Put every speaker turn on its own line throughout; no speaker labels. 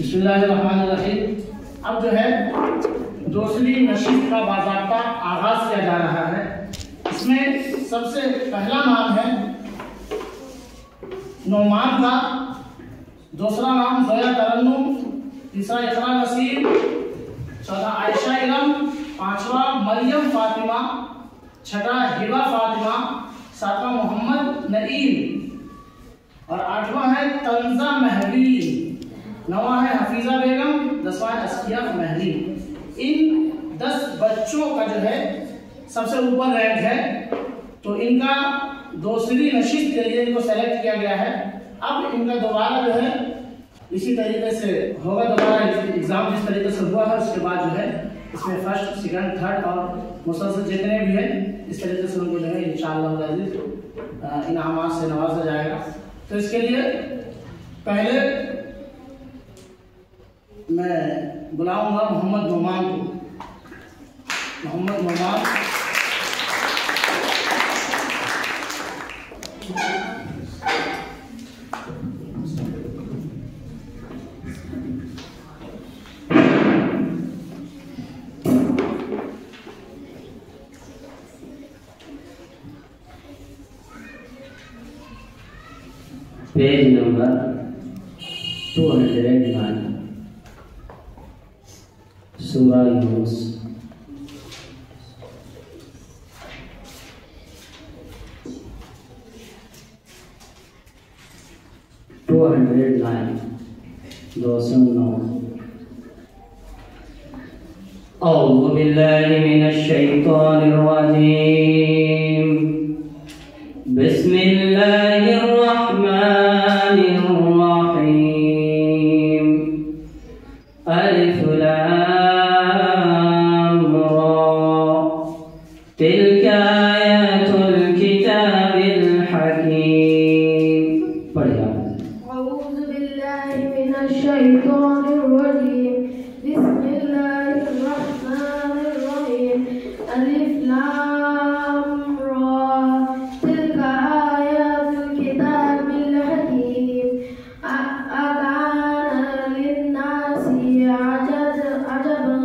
बिस्मिल्लाहिर्रहमानिर्रहीम। अब जो है दूसरी नशीद का बाज़ाब्ता आगाज़ किया जा रहा है। इसमें सबसे पहला नाम है नोमान का, दूसरा नाम ज़ोया तरन्नुम, तीसरा इक़रा नसीर, चौथा आयशा इरम, पांचवा मरियम फातिमा, छठा हिबा फातिमा, सातवां मोहम्मद नईम और आठवां है तंजा महवी, नौवां है हफीजा बेगम, 10वां है अस्किया महरी। इन 10 बच्चों का जो है सबसे ऊपर रैंक है, तो इनका दूसरी नशीद के लिए इनको सेलेक्ट किया गया है। अब इनका दोबारा जो है इसी तरीके से होगा, दोबारा एग्जाम जिस तरीके से हुआ है उसके बाद जो है इसमें फर्स्ट, सेकंड, थर्ड और मुसलसल जितने भी हैं इस तरीके से उनको जो है इंशाअल्लाह इनामात से नवाजा जाएगा। तो इसके लिए पहले मैं बुलाऊंगा मोहम्मद नोमान को। मोहम्मद नोमान
पेज नंबर 209 सूरा यूनुस। औज़ु बिल्लाहि मिनश शैतानिर रजीम। बिस्मिल्लाहिर रहमानिर रहीम। अलिफ लाम रा, तिल्का आयातुल किताबिल हकीम। पढ़िए।
औज़ु बिल्लाहि मिनश शैतानिर रजीम। बिस्मिल्लाहिर रहमानिर रहीम। अलिफ लाम रा, तिल्का आयातुल किताबिल हकीम। अकाना लिन्नासि अजबन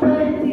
6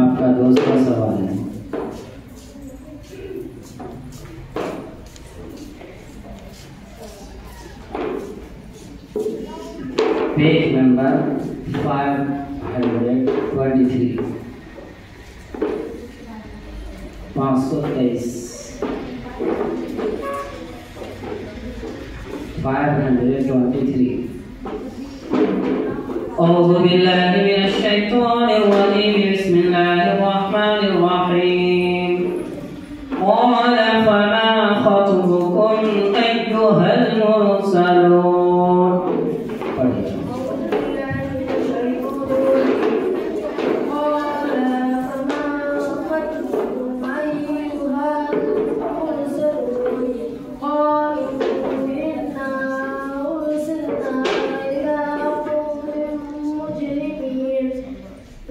आपका दूसरा सवाल है। Page number 523 523 523। औज़ु बिल्लाहि मिनश शैतानिर रजीम। बिस्मिल्लाहिर रहमानिर रहीम। क़ाल फ़मा ख़त्बुकुम अय्युहल मुरसलून। पढ़िए।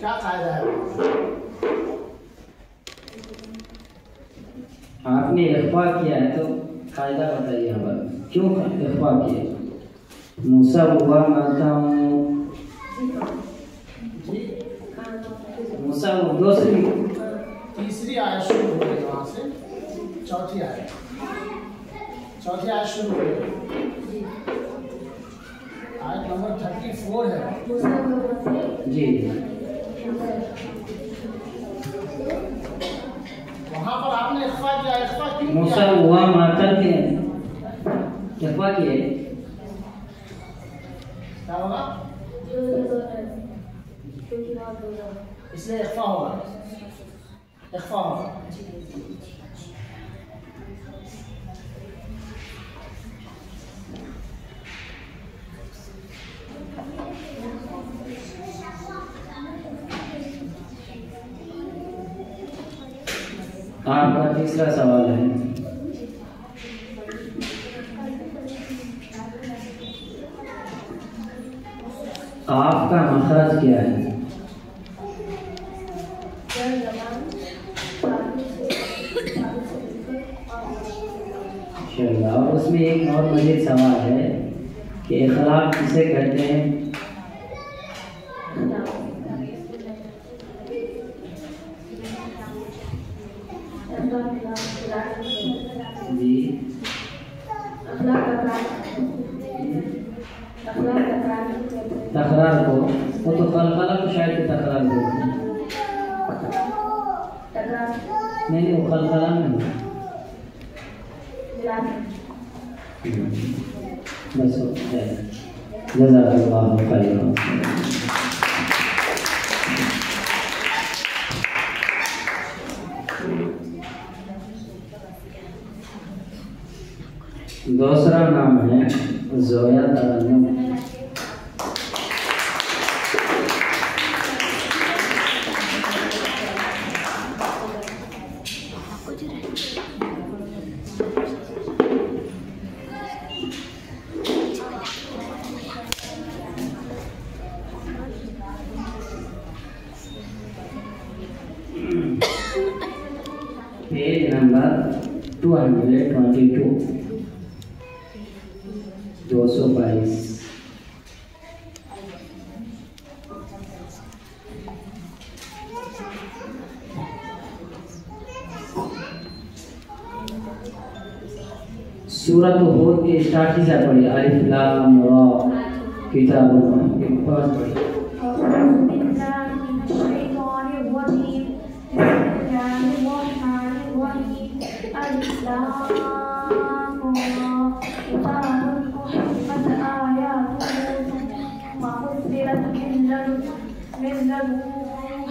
क्या कायदा है?
आपने इख्फा किया है तो कायदा बताइए हमारा, क्यों इख्फा किया? दूसरी
तीसरी आयत शुरू हो गई वहां से, चौथी आयत शुरू हो गई। आयत नंबर 34 है
जी।
वहां पर आपने इख्फा किया। इख्फा क्यों
मूसा
किया?
हुआ माता के इख्फा किए।
क्या होगा? इसलिए इख्फा होगा।
आपका तीसरा सवाल है, आपका मखरज क्या है? और उसमें एक और मज़ीद सवाल है कि इखलाक किसे कहते हैं? जी, तकरार को, वो तो खलखला को शायद के तकरार को नहीं, वो खलखला में बस हो जाए। जज़ाकल्लाहु खैरन। दूसरा नाम है ज़ोया तरन्नुम। Page number 222, 222। सूरत हूद के स्टार्ट से पढ़ी, अलिफ लाम रा किताबुन पास पढ़ी।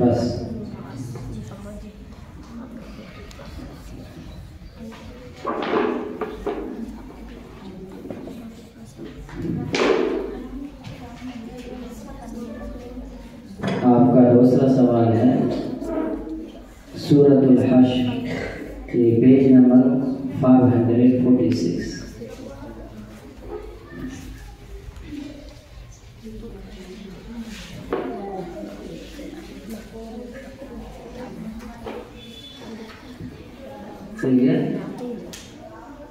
बस आपका दूसरा सवाल है सूरतुल हश्र, ये पेज नंबर 546।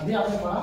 अभी आपने पढ़ा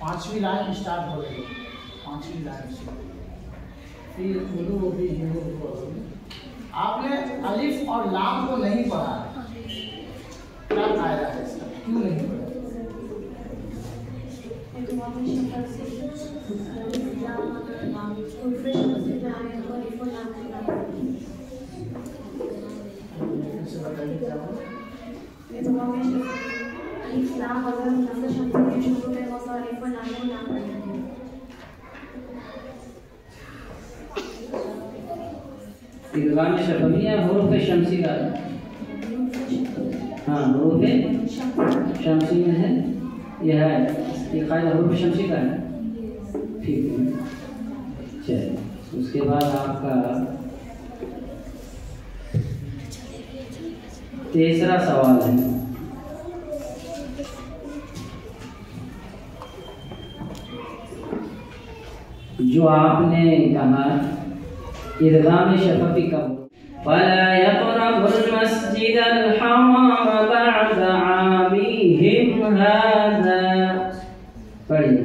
पांचवी लाइन स्टार्ट हो रही है, पांचवी लाइन से फी कुलूबिहिम रुअब। आपने अलिफ और लाम को नहीं पढ़ा, क्या फायदा है इसका, क्यों नहीं पढ़ा?
इदगाम शफवी है हुरूफ शमसी का। हाँ, हुरूफ शमसी में है, यह है ये कायदा हुरूफ शमसी का है। ठीक है, चलिए उसके बाद आपका तीसरा सवाल है। जो आपने कहा इदगाम शफवी का फला यक़रबुल मस्जिदल हराम बअद आमिहिम हाज़ा। पढ़िए।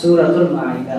सूरतुल माइदा।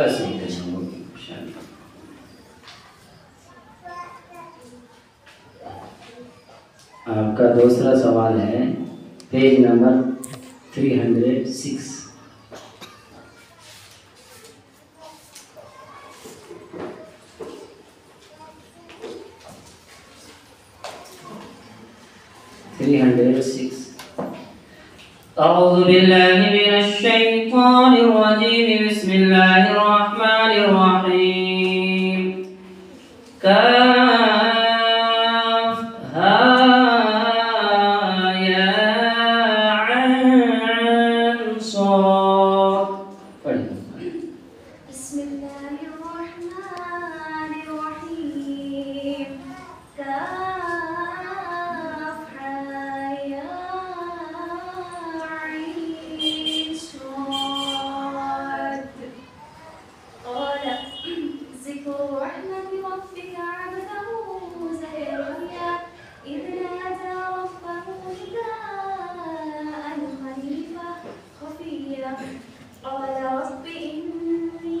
बस नहीं करेंगे। आपका दूसरा सवाल है पेज नंबर 306। अऊज़ु बिल्लाहि मिनश शैतानिर रजीम, बिस्मिल्लाहिर रहमानिर रहीम। काफ हा या ऐन साद। पढ़िए।
बिस्मिल्लाहिर्रहमानिर्रहीम। काफ हा या ऐन साद। क़ाल ज़िक्र रहमति रब्बिका अब्दहु ज़करिया इज़ नादा रब्बहु निदाअन खफ़िय्या क़ाल रब्बि इन्नी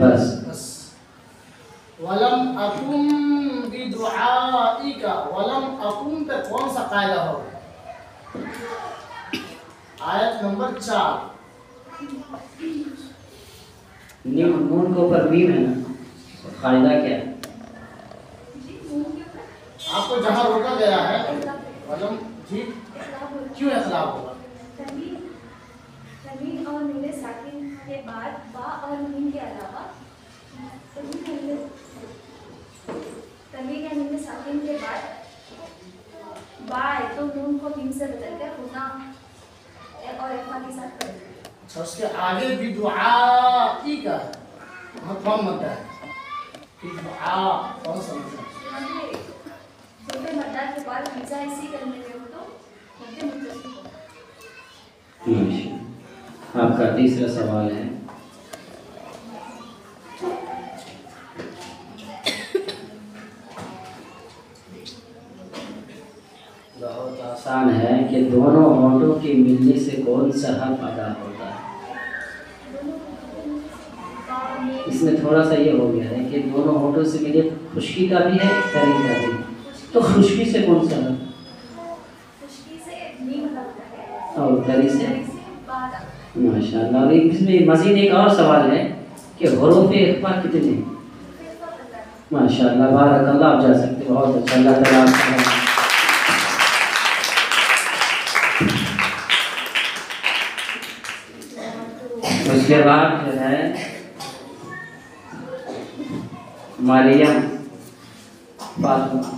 बस
वलम अकुम बिदुआइका, वलम अकुम पे कौन सा कायदा होगा? आयत नंबर 4।
नून के ऊपर मीम है ना, कायदा क्या है?
आपको जहाँ रोका गया है वलम जी क्यों इखलाफ होगा?
तमीन और नुने साकिन के बाद बा और मीम के अलावा तमीन या नुने साकिन के बाद बा है तो नून को मीम से बदलकर होना और इफ़ा के साथ कर देंगे।
अच्छा, उसके आगे बिदुआइका वहाँ कौन मद्दा है? बिदुआ कौन सा मद्दा है?
छोटे मद्दा के बाद हिजा इसी करने में हो तो मध्य मुत्तसिल होगा।
आपका तीसरा सवाल है बहुत आसान है कि दोनों होंठों के मिलने से कौन सा हर्फ अदा होता है? इसमें थोड़ा सा ये हो गया है कि दोनों होंठों से मिले, खुशकी का भी है, तरी का भी। तो खुशकी से कौन सा है?
खुशकी से मीम लगता है
और तरी से
बाद
माशाअल्लाह। और इसमें मज़ीद एक और सवाल है कि हुरूफ इख्फा कितने? माशाअल्लाह, बारकल्लाह। आप जा सकते हो, बहुत अच्छा। अल्लाह ताला आपको। उसके बाद जो है Mariyam Fatima.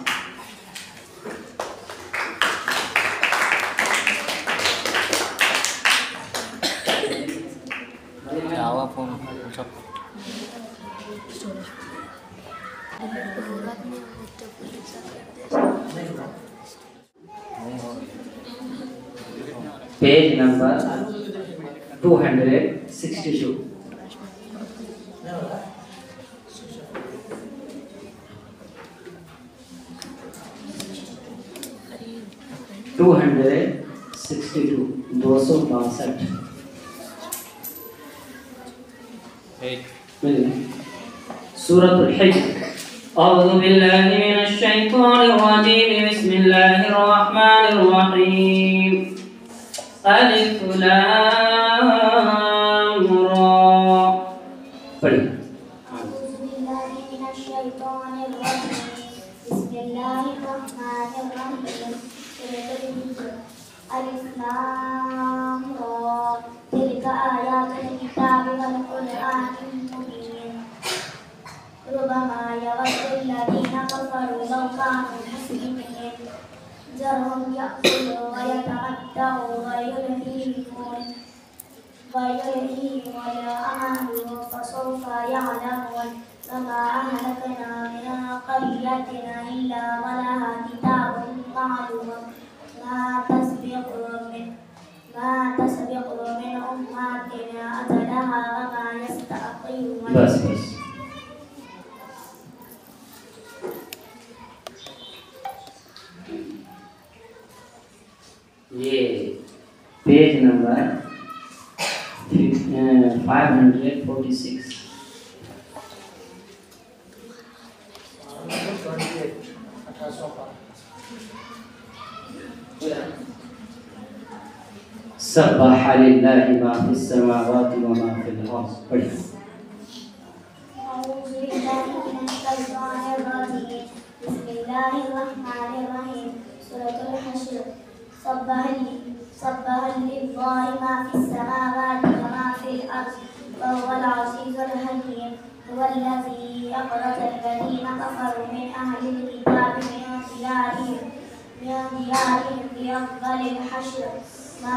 Page number 262। To 262 सूरतुल हिज्र। अऊज़ु बिल्लाहि मिनश शैतानिर रजीम, बिस्मिल्लाहिर रहमानिर रहीम। अलिफ लाम रा। पढ़िए।
अलिफ लाम रा तिल्क आयातुल किताबि वल कुरआनिल मुबीन रुबमा यवद्दुल लज़ीना कफ़रू लौ कानू मुस्लिमीन ज़रहुम यअकुलू व यतमत्तऊ व युल्हिहिमुल अमलु फसौफ़ यअलमून वमा अहलकना मिन क़र्यतिन इल्ला वलहा किताबुन मालूम मा तस्बिक़ु मिन उम्मतिन अजलहा वमा यस्तअख़िरून।
बस ये पेज नंबर 546। सब्बह लिल्लाहि मा फिस समावाति व मा फिल अर्द। पढ़िए।
बिस्मिल्लाहिर्रहमानिर्रहीम। सूरतुल हश्र। सब्बह लिल्लाहि मा फिस समावाति व मा फिल अर्द व हुवल अज़ीज़ुल हकीम। हुवल्लज़ी अख़रजल लज़ीना कफ़रू मिन अहलिल किताबि मिन दियारिहिम लिअव्वलिल हश्र मा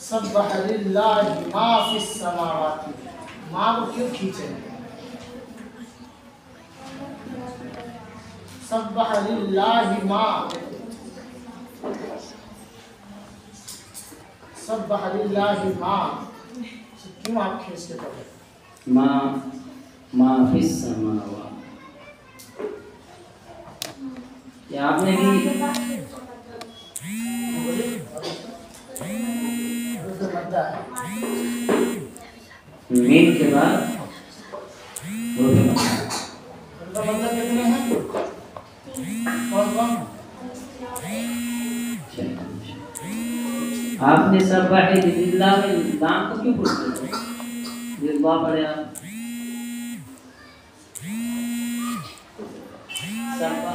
सब्बह लिल्लाहि मा फिस समावाति। माँ को क्यों खींचे? सब्बह लिल्लाहि मा, सब्बह लिल्लाहि मा क्यों आप खींच के पढ़े?
मा फिस समावाति। या आपने भी मीम के बाद
कितने हैं? कौन?
आपने सब्बह लिल्लाह में लाम को क्यों बोलते हैं? लिल्लाह पढ़े आप। सब्बह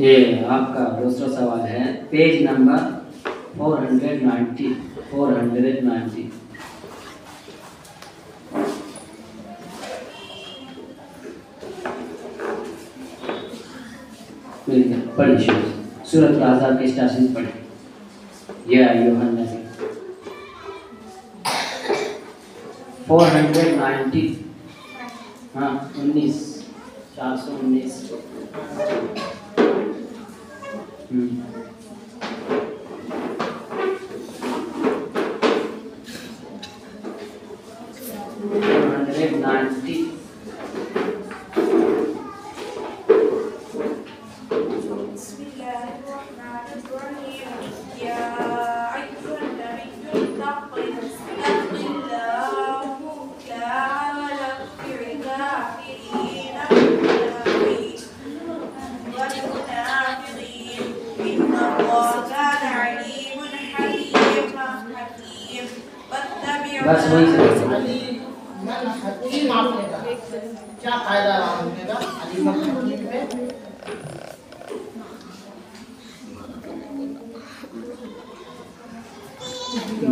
ये आपका दूसरा सवाल है, पेज नंबर 490। पढ़िए सूरत अल-अहज़ाब के स्टार्टिंग पढ़िए। या अय्युहन नबी 490। हाँ 19 419। बस वही
अलीमन हकीम आपने कहा, क्या कायदा आपने कहा अलीमन हकीम पे?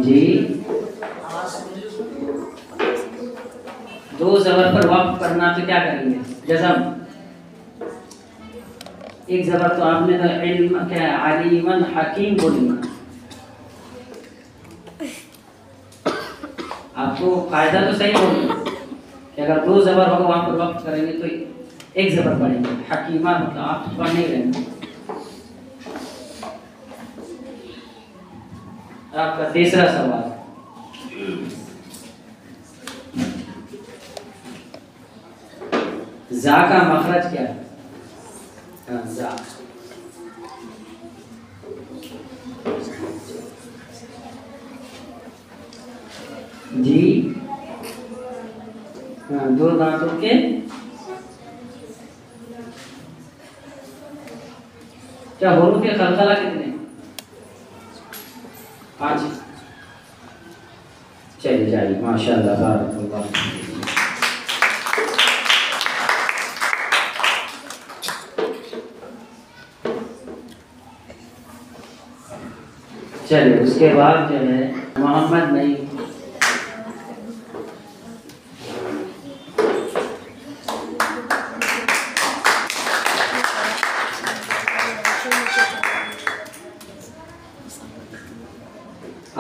जी दो जबर पर वक्फ करना तो क्या करेंगे? जैसा एक जबर तो आपने तो इल्म क्या है, अलीमन हकीम बोलेंगे। आपको कायदा तो सही बोल कि अगर दो जबर होगा वहां पर वक्त करेंगे तो एक जबर पढ़ेंगे। हकीमा मतलब आप पढ़ नहीं रहेंगे। आपका तीसरा सवाल, जा का मखरज क्या है? जा जी दो दांतों के क्या हुरूफ के खलखला कितने? 5। चलिए जाइए माशाअल्लाह बारकल्लाह। चलिए उसके बाद जो है मोहम्मद नहीं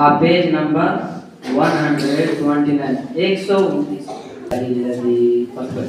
आप पेज नंबर 129 129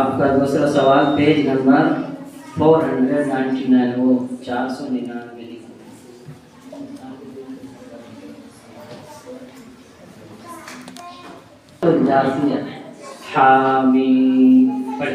आपका दूसरा सवाल पेज नंबर 499 वो 499 लिखा तो जाती है हामीम पढ़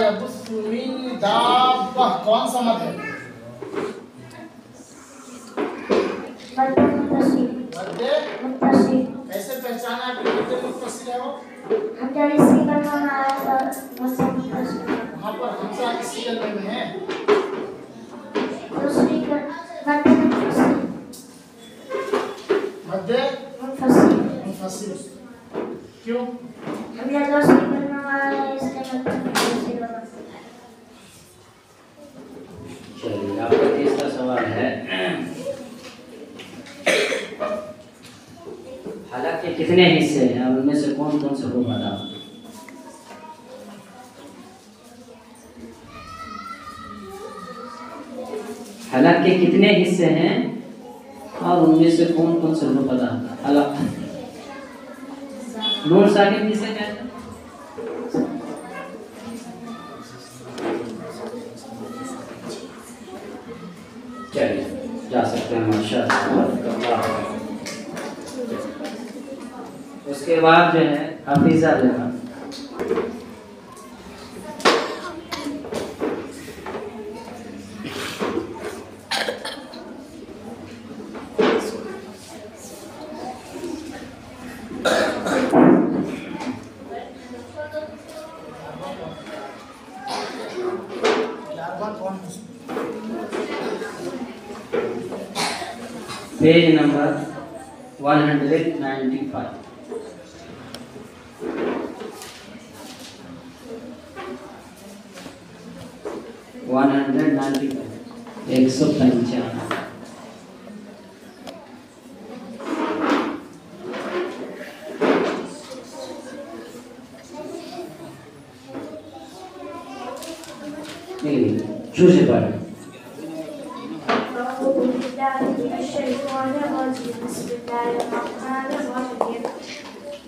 यबुस्स मिन दाब्बा कौन सा मत है? मध्य कैसे पहचाना कि मध्य मुत्तसिल है वो?
हम जब इसी करना आया था
वहाँ पर हमसा किसी कलमे में है?
दूसरी कर
मध्य मुत्तसिल क्यों?
हम जब दूसरी करना आया इसलिए
चलिए आपका तीसरा सवाल है हलक के कितने हिस्से हैं और उनमें से कौन कौन से को बताओ? हलक के कितने हिस्से हैं और उनमें से कौन कौन से को पता? हलक नून साकिन जिसे कहते हैं चलिए जा सकते हैं माशाअल्लाह। उसके बाद जो है हफीज़ा लेना पेज नंबर 195 195 शुरू से पढ़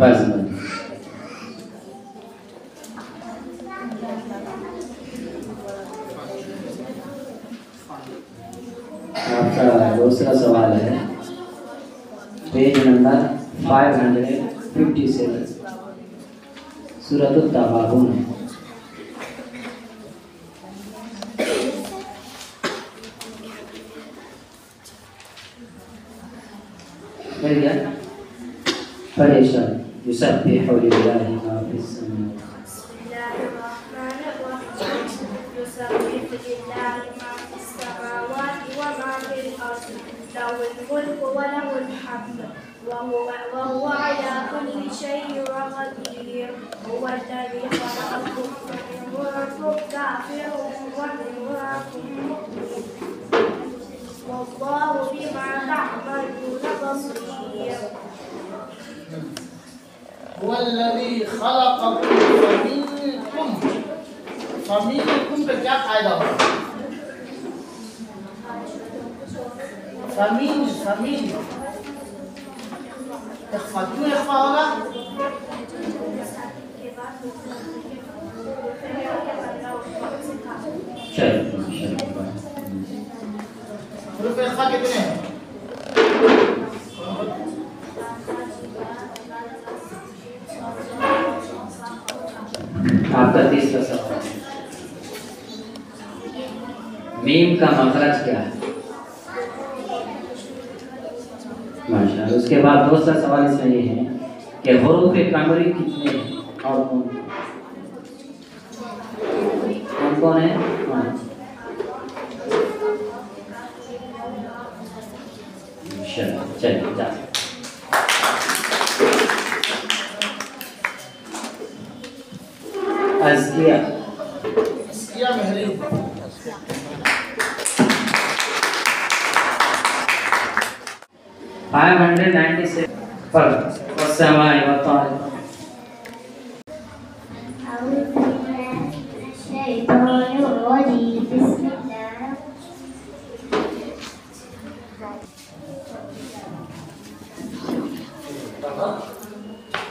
बस आपका दूसरा सवाल है पेज नंबर 557 सूरत अत-तगाबुन। परेशान युसब्बिहु लिल्लाहि मा फिस
समावाति वमा फिल अर्द लहुल मुल्कु व लहुल हम्द वहुव अला कुल्लि शैइन क़दीर हुवल्लज़ी ख़लक़कुम फमिनकुम काफ़िरुन व मिनकुम मु'मिन वल्लाहु बिमा तअमलून बसीर।
हुवल्लज़ी खलक़कुम फमिनकुम पे क्या कायदा होगा? फमीन इख्फा क्यों इख्फा होगा? हुरूफ इख्फा कितने हैं?
आपका तीसरा सवाल मीम का मखरज क्या है? माशाअल्लाह। उसके बाद दूसरा सवाल इसमें ये है कि हुरूफ कमरी कितने हैं और कौन है? चलिए
अस्किया महरी
596 पर वस्समाई वत्तारिक।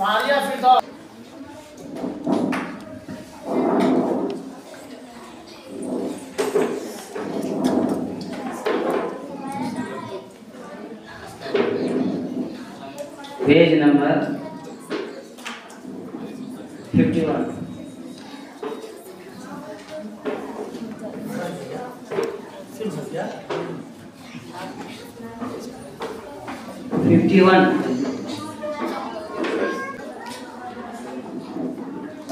फारिया फिरदौस
पेज नंबर 51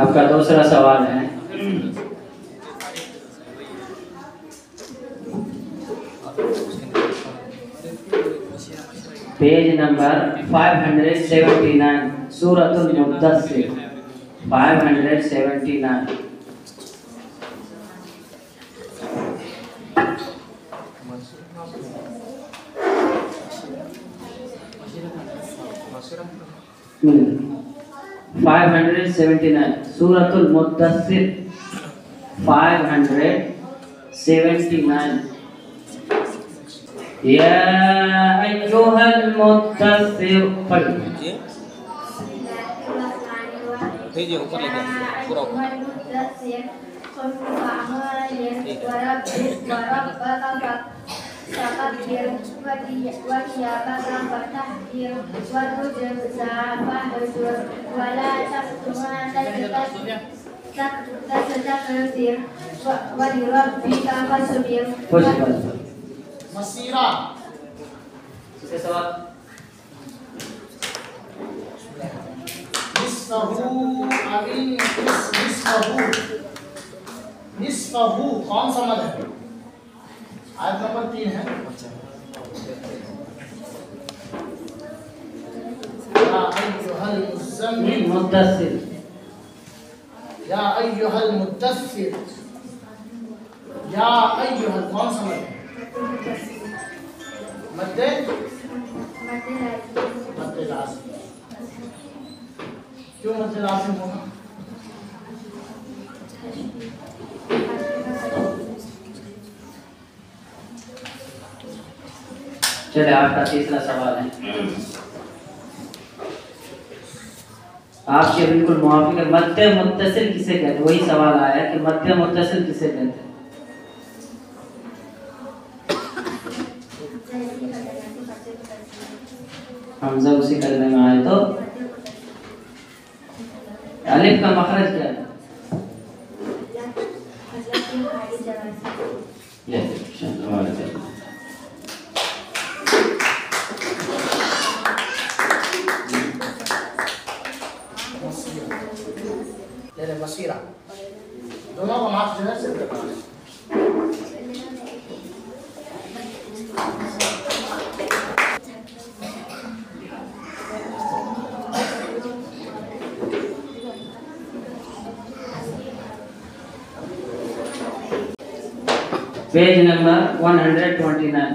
आपका दूसरा सवाल है पेज नंबर 579 सूरतुल मुद्दस्सिर 579। सूरतुल मुद्दस्सिर 579। या अय्युहल मुद्दस्सिर पढ़िए।
भेजिए ऊपर लेके पूरा
मसीरा
सवाल
निस्फहू कौन सा मद है? आयत नंबर 3 है। या अय्युहल मुज़म्मिल
मुद्दस्सिर
या अय्युहल मुद्दस्सिर या अय्युहल कौन सा मद है? मद्दे लाज़िम। क्यों मद्दे लाज़िम होगा?
चलिए आपका तीसरा सवाल है। आपके बिल्कुल मुआफिक है। मद्दे मुत्तसिल किसे कहते हैं? वही सवाल आया है कि मद्दे मुत्तसिल किसे कहते हैं? हमजा उसी कलमे में आए तो अलिफ का मखरज क्या है? ये
मसीरा दोनों का मार्क्स जो है सिर्फ
पेज नंबर 129।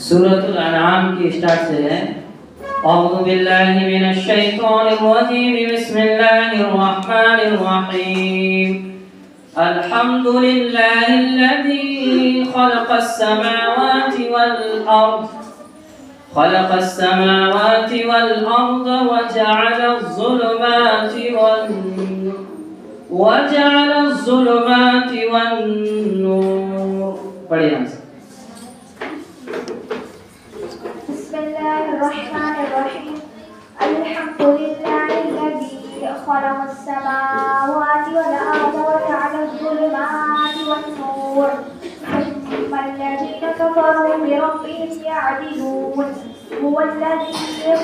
सूरतुल अनआम की स्टार्ट से है। अऊज़ु बिल्लाहि मिनश शैतानिर रजीम बिस्मिल्लाहिर रहमानिर रहीम। अल्हम्दुलिल्लाहिल्लज़ी खलक़स समावाति वल अर्द वजअलज़-ज़ुलुमाति वन-नूर। पढ़िए यहाँ से।
बिस्मिल्लाहिर्रहमानिर्रहीम। अल्हम्दुलिल्लाहिल्लज़ी खलक़स समावाति वल अर्द वजअलज़-ज़ुलुमाति वन-नूर थुम्मा अल्लज़ीना कफ़रू बिरब्बिहिम यअदिलून। हुवल्लज़ी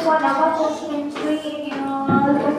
खलक़कुम मिन तीनिन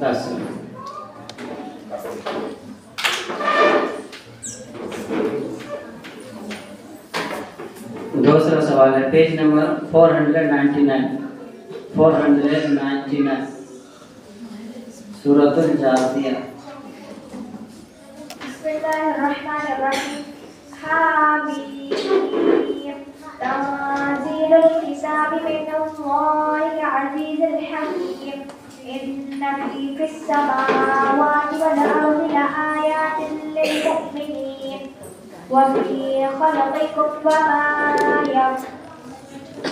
बस दूसरा सवाल है पेज नंबर 499 सूरतुल जासिया।
बिस्मिल्लाहिर्रहमानिर्रहीम। हामीम तंजीलुल किताबि मिनल्लाहिल अज़ीज़िल हकीम। इन्न फ़ीस समावाति वल अर्दि लआयातिन लिलमुमिनीन वफ़ी ख़लक़िकुम वमा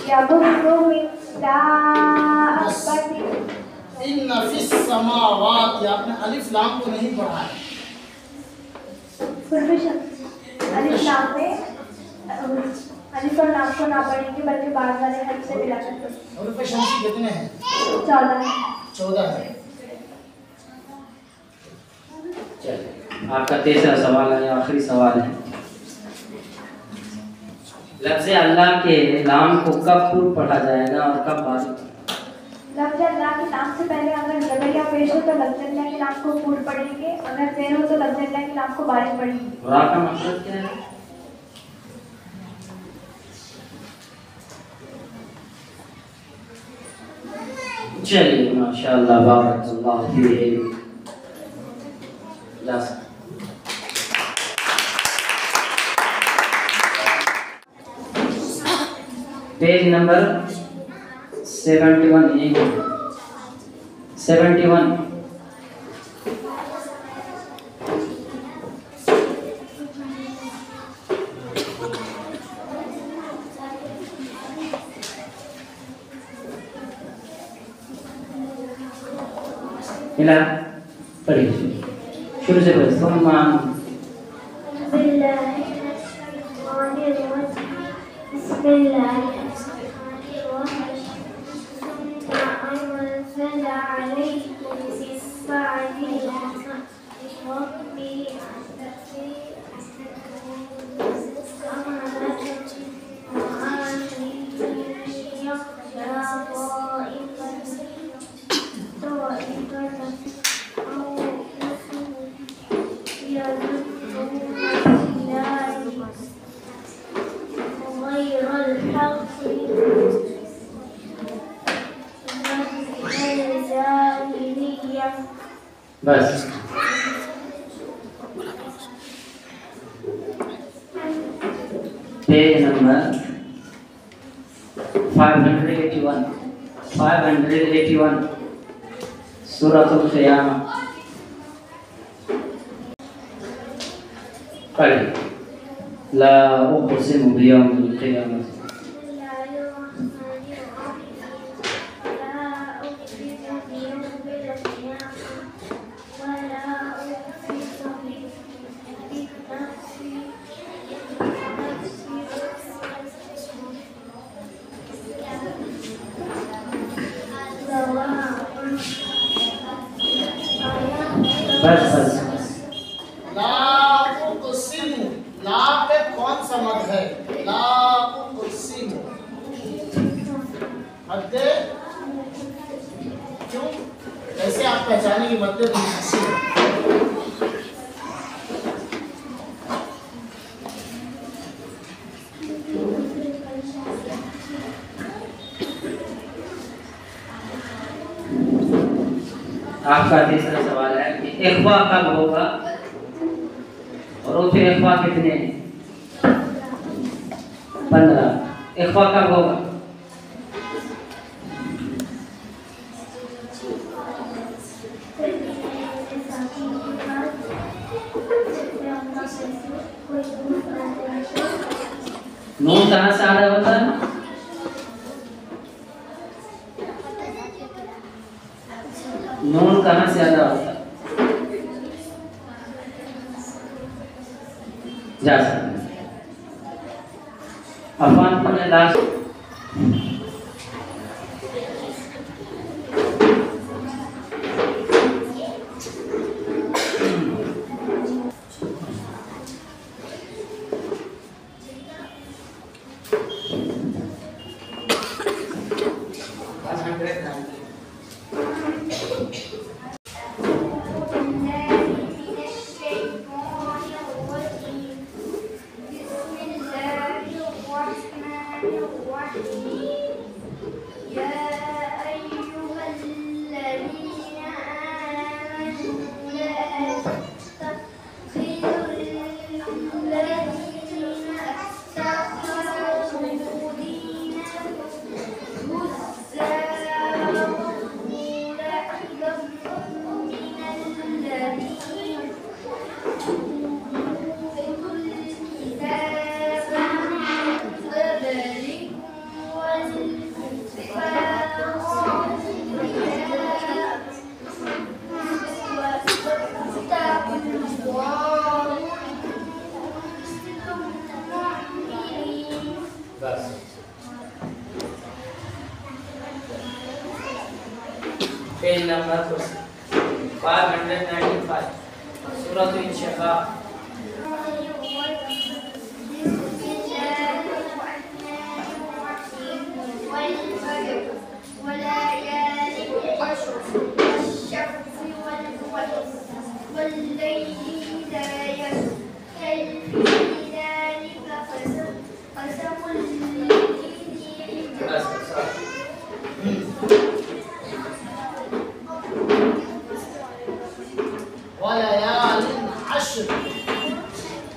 यबुस्सु मिन दाब्बतिन।
इन्न फ़िस समावाति आपने अलिफ लाम को नहीं पढ़ा है।
अलिफ लाम में अलिफ और लाम को ना पढ़ेंगे बल्कि बाद वाले हर्फ से मिला करते हैं।
हरूफ शम्सी कितने हैं?
14।
14 है।
चलिए आपका तीसरा सवाल है, आखिरी सवाल है। लफ्ज़ अल्लाह के नाम को कब पूर्व पढ़ा जाएगा और कब बाद?
लफ्ज़ अल्लाह के नाम से पहले अगर जबर या पेश हो तो लफ्ज़ अल्लाह के नाम को पूर्व पढ़ेंगे, अगर ज़ेर हो तो लफ्ज़ अल्लाह के नाम को बारिश पढ़ेंगे।
रा का मतलब क्या है? चलिए माशाअल्लाह बारकल्लाह फीक। पेज नंबर 71 71 मिला पढ़िए शुरू से पढ़िए। बस पेज नंबर 581 सूरतुल क़ियामा पढ़िए। ला उक़सिमु बियौमिल क़ियामह। बस
ला उक़सिमु, ला पे कौन सा मद है? ला उक़सिमु मद्दे क्यों? कैसे आप पहचानेंगे मद्दे मुनफसिल?
आपका तीसरा सवाल है कि इख्वा कब होगा और उसे इख्वा कितने? 15। इख्वा कब होगा? नून कहाँ से आधा होता है? नून कहाँ से आधा होता है? जा सकते अफान को लास्ट पेज नंबर 595 सूरत इंशिकाक।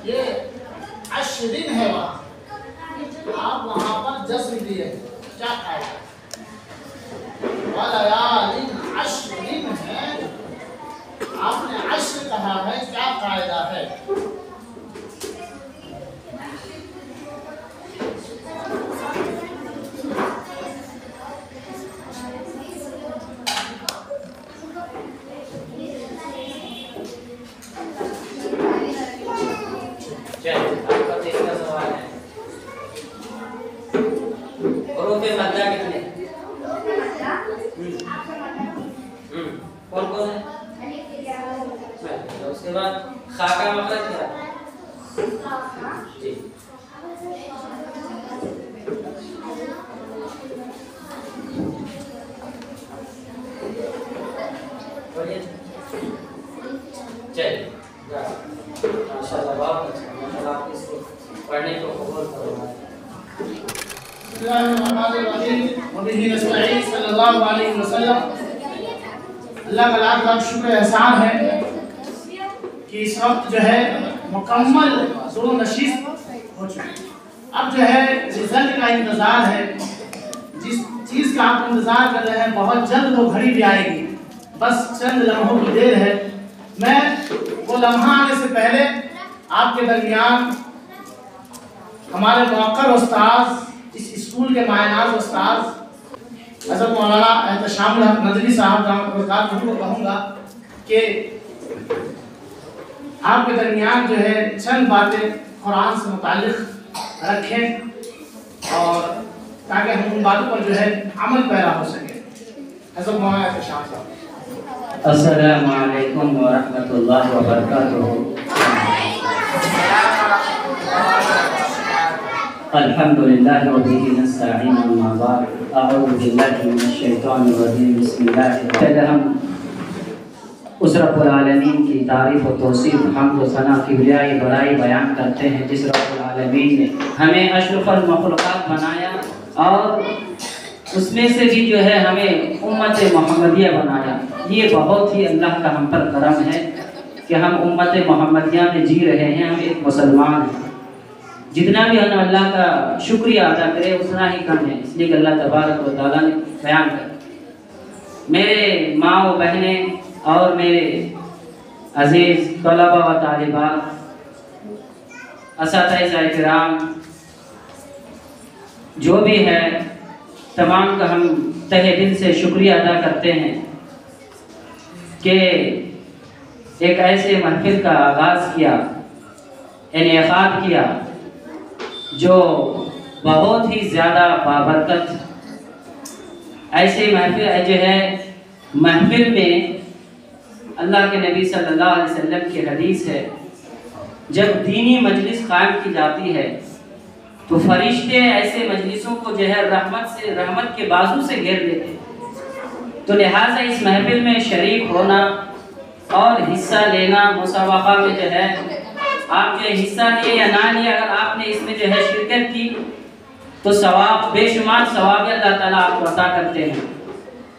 ये अश्रिन है वहाँ, आप वहाँ पर जस्म दिए क्या खाएगा? वलयालिन अश्रिन है, आपने अश्र कहा है, क्या कायदा है?
आपका तीसरा सवाल है, हुरूफ मद्दा कितने? कौन कौन है? उसके बाद खा का मखरज क्या है? जी चलिए माशाल्लाह बहुत अच्छा, माशाल्लाह आप इसको पढ़ने को कबूल फरमाएं।
अल्लाह का लाख लाख शुक्र एहसान है कि इस वक्त जो है मुकम्मल दो नशीस हो चुकी। अब जो है रिजल्ट का इंतज़ार है, जिस चीज़ का आप इंतज़ार कर रहे हैं बहुत जल्द वो घड़ी भी आएगी, बस चंद लम्हों की देर है। मैं वो लम्हा आने से पहले आपके दरमियान हमारे मुअक्कर उस्ताद, इस स्कूल के मायनाज उस्ताद हज़रत मौलाना एहतशामुल हक नदवी साहब को कहूँगा कि आपके दरमियान जो है चंद बातें कुरान से मुताल्लिक़ रखें और ताकि हम उन बातों पर जो है अमल पैदा हो सके। हज़रत मौलाना एहतशाम साहब।
अस्सलामु अलैकुम व रहमतुल्लाहि व बरकातुहू। अल्हम्दुलिल्लाहि व बिही नस्तईन, अम्मा बाद, अऊज़ु बिल्लाहि मिनश शैतानिर रजीम, बिस्मिल्लाहिर। हम उस रब्बुल आलमीन की तारीफ़ और तौसीफ़, हम्द व सना, किबरियाई बड़ाई बयान करते हैं जिस रब्बुल आलमीन ने हमें अशरफुल मखलूक़ात बनाया और उसमें से भी जो है हमें उम्मत मोहम्मदिया बनाया। ये बहुत ही अल्लाह का हम पर करम है कि हम उम्मत मोहम्मदिया में जी रहे हैं, हम एक मुसलमान हैं। जितना भी हम अल्लाह का शुक्रिया अदा करें उतना ही कम है, इसलिए कि अल्लाह तबारक व तआला ने बयान कर। मेरे माँ व बहनें और मेरे अजीज़ तलबा व तालिबात, असातिज़ा इकराम जो भी है, तमाम का हम तहे दिल से शुक्रिया अदा करते हैं कि एक ऐसे महफिल का आगाज़ किया, इनेकाद किया जो बहुत ही ज़्यादा बाबरकत। ऐसे महफिल जो है, महफिल में अल्लाह के नबी सल्लल्लाहु अलैहि वसल्लम की हदीस है, जब दीनी मजलिस कायम की जाती है तो फरिश्ते ऐसे मजलिसों को जो है रहमत के बाजू से घेर लेते हैं। तो लिहाजा इस महफिल में शरीक होना और हिस्सा लेना, मुसावका में जो है आप जो हिस्सा लिए या ना लिए, अगर आपने इसमें जो है शिरकत की तो सवाब, बेशुमार सवाब अल्लाह ताला आपको अता करते हैं।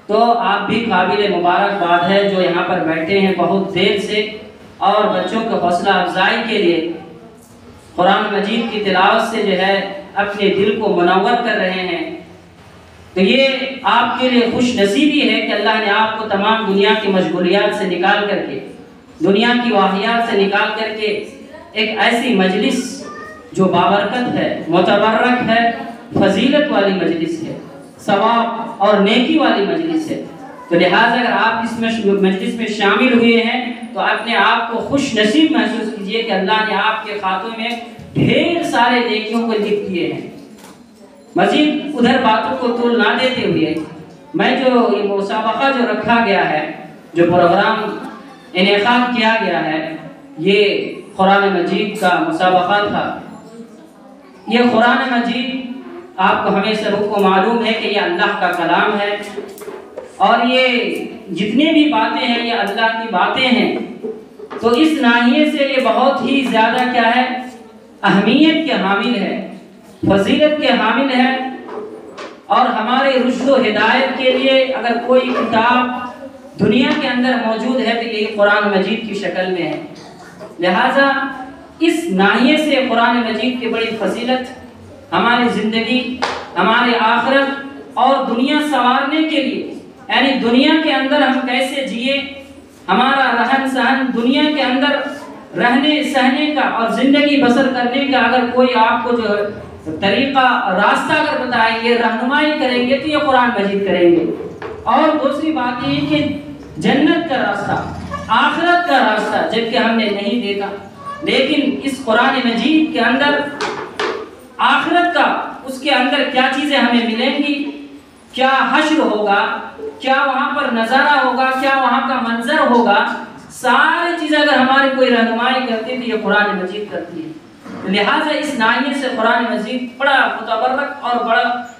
तो आप भी काबिल मुबारकबाद है जो यहाँ पर बैठे हैं बहुत देर से और बच्चों को हौसला अफजाई के लिए कुरान मजीद की तिलावत से जो है अपने दिल को मुनव्वर कर रहे हैं। तो ये आपके लिए खुश नसीबी है कि अल्लाह ने आपको तमाम दुनिया की मशगूलियात से निकाल करके, दुनिया की वाहियात से निकाल करके एक ऐसी मजलिस जो बाबरकत है, मुतबर्रक है, फजीलत वाली मजलिस है, सवाब और नेकी वाली मजलिस है। तो लिहाजा अगर आप इस मजलिस में शामिल हुए हैं तो अपने आप को खुश नसीब महसूस कीजिए कि अल्लाह ने आपके खातों में ढेर सारे नेकियों को लिख दिए हैं। मजीद उधर बातों को तोल ना देते हुए मैं जो ये मुसाबका जो रखा गया है, जो प्रोग्राम इनेकाद किया गया है, ये कुरान मजीद का मुसाबका था। ये कुरान मजीद आपको हमें सबको मालूम है कि ये अल्लाह का कलाम है और ये जितनी भी बातें हैं ये अल्लाह की बातें हैं। तो इस नाहिए से ये बहुत ही ज़्यादा क्या है, अहमियत के हामिल है, फजीलत के हामिल है। और हमारे रुश्द व हिदायत के लिए अगर कोई किताब दुनिया के अंदर मौजूद है तो ये कुरान मजीद की शक्ल में है। लिहाजा इस नाहिए से कुरान मजीद की बड़ी फजीलत हमारी ज़िंदगी, हमारे आखिरत और दुनिया संवारने के लिए, यानी दुनिया के अंदर हम कैसे जिए, हमारा रहन सहन दुनिया के अंदर रहने सहने का और ज़िंदगी बसर करने का अगर कोई आपको जो तरीका रास्ता अगर बताएंगे, रहनुमाई करेंगे तो ये कुरान मजीद करेंगे। और दूसरी बात ये कि जन्नत का रास्ता, आखिरत का रास्ता जबकि हमने नहीं देखा, लेकिन इस कुरान मजीद के अंदर आखिरत का, उसके अंदर क्या चीज़ें हमें मिलेंगी, क्या हश्र होगा, क्या वहाँ पर नज़ारा होगा, क्या वहाँ का मंजर होगा, सारी चीज़ें अगर हमारी कोई रहनुमाई करती है तो ये कुरान मजीद करती है। लिहाजा इस नाहिए से कुरान मजीद बड़ा मुतबर्रक और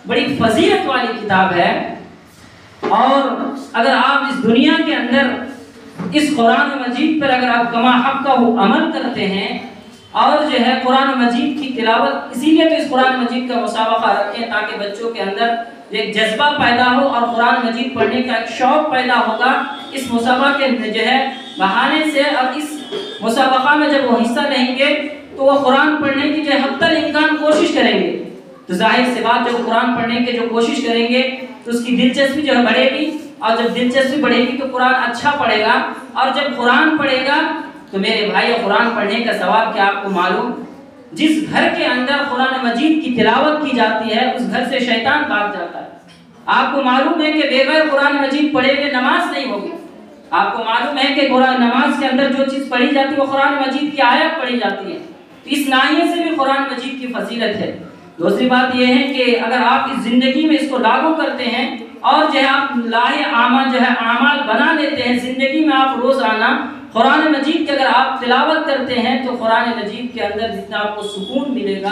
बड़ी फजीलत वाली किताब है। और अगर आप इस दुनिया के अंदर इस कुरान मजीद पर अगर आप कमा हक़ का अमल करते हैं और जो है कुरान मजीद की तिलावत, इसीलिए तो इस कुरान मजीद का मुसाबका रखें ताकि बच्चों के अंदर एक जज्बा पैदा हो और कुरान मजीद पढ़ने का एक शौक़ पैदा होगा इस मुसाबके के जो है बहाने से। और इस मुसाबका में जब वो हिस्सा लेंगे तो वो कुरान पढ़ने की जो हद तक इम्कान कोशिश करेंगे, तो जाहिर सी बात जब कुरान पढ़ने की जो कोशिश करेंगे तो उसकी दिलचस्पी जो है बढ़ेगी, और जब दिलचस्पी बढ़ेगी तो कुरान अच्छा पढ़ेगा। और जब कुरान पढ़ेगा तो मेरे भाई कुरान पढ़ने का सवाब क्या आपको मालूम, जिस घर के अंदर कुरान मजीद की तिलावत की जाती है उस घर से शैतान भाग जाता है। आपको मालूम है कि बगैर कुरान मजीद पढ़े हुए नमाज नहीं होगी। आपको मालूम है कि कुरान नमाज के अंदर जो चीज़ पढ़ी जाती है वो कुरान मजीद की आयत पढ़ी जाती है। तो इस नाहिए से भी कुरान मजीद की फजीलत है। दूसरी बात यह है कि अगर आप इस ज़िंदगी में इसको लागू करते हैं और जो है आप लाहे आमाल जो है आमाल बना लेते हैं, ज़िंदगी में आप रोज़ाना कुरान मजीद की अगर आप तिलावत करते हैं तो कुरान मजीद के अंदर जितना आपको सुकून मिलेगा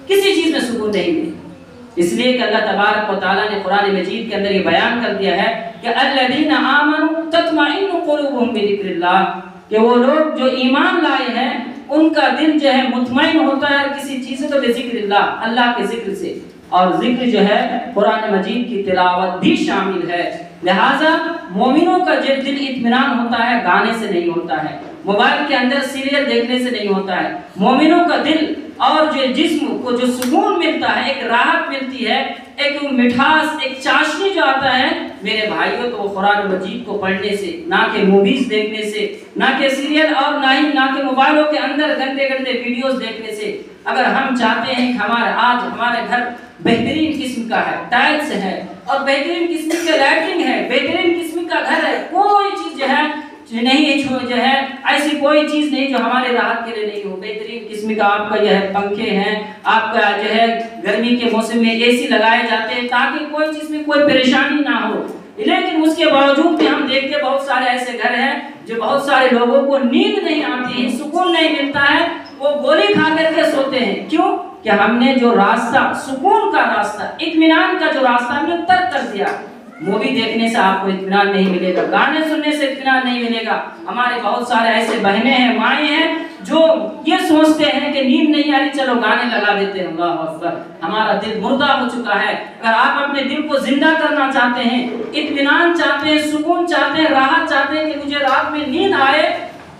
किसी चीज़ में सुकून नहीं मिलेगा। इसलिए कि अल्लाह तबारक व तआला ने कुरान मजीद के अंदर ये बयान कर दिया है कि अल्लज़ीना आमनू तत्मइन्नु क़ुलूबुहुम बिज़िक्रिल्लाह, कि वो लोग जो ईमान लाए हैं उनका दिल जो है मुतमईन होता है किसी चीज़ से, तो बिज़िक्रिल्लाह, अल्लाह के जिक्र से। और जिक्र जो है कुरान मजीद की तिलावत भी शामिल है। लिहाजा मोमिनों का जो दिल इत्मीनान होता है गाने से नहीं होता है, मोबाइल के अंदर सीरियल देखने से नहीं होता है। मोमिनों का दिल और जो जिस्म को जो सुकून मिलता है, एक राहत मिलती है, एक मिठास, एक चाशनी जो आता है मेरे भाइयों, तो वो कुरान मजीद को पढ़ने से, ना कि मूवीज़ देखने से, ना कि सीरियल और ना कि मोबाइलों के अंदर गंदे गंदे वीडियोस देखने से। अगर हम चाहते हैं कि हमारे घर बेहतरीन किस्म का है, टाइल्स है और बेहतरीन किस्म का लाइटिंग है, बेहतरीन किस्म का घर है, कोई चीज़ जो है नहीं जो है ऐसी कोई चीज़ नहीं जो हमारे राहत के लिए नहीं हो। बेहतरीन किस्म का आपका यह है पंखे हैं, आपका जो है गर्मी के मौसम में एसी लगाए जाते हैं ताकि कोई चीज़ में कोई परेशानी ना हो। लेकिन उसके बावजूद भी हम देखते बहुत सारे ऐसे घर हैं जो बहुत सारे लोगों को नींद नहीं आती है, सुकून नहीं मिलता है, वो गोली खा करके सोते हैं। क्यों? कि हमने जो रास्ता, सुकून का रास्ता, इत्मीनान का जो रास्ता हमने तर्क कर दिया। मूवी देखने से आपको इत्मीनान नहीं मिलेगा, गाने सुनने से इत्मीनान नहीं मिलेगा। हमारे बहुत सारे ऐसे बहनें हैं, माएँ हैं जो ये सोचते हैं कि नींद नहीं आ रही, चलो गाने लगा देते हैं। अल्लाह अकबर, हमारा दिल मुर्दा हो चुका है। अगर आप अपने दिल को जिंदा करना चाहते हैं, इत्मीनान चाहते हैं, सुकून चाहते हैं, राहत चाहते हैं कि मुझे रात में नींद आए,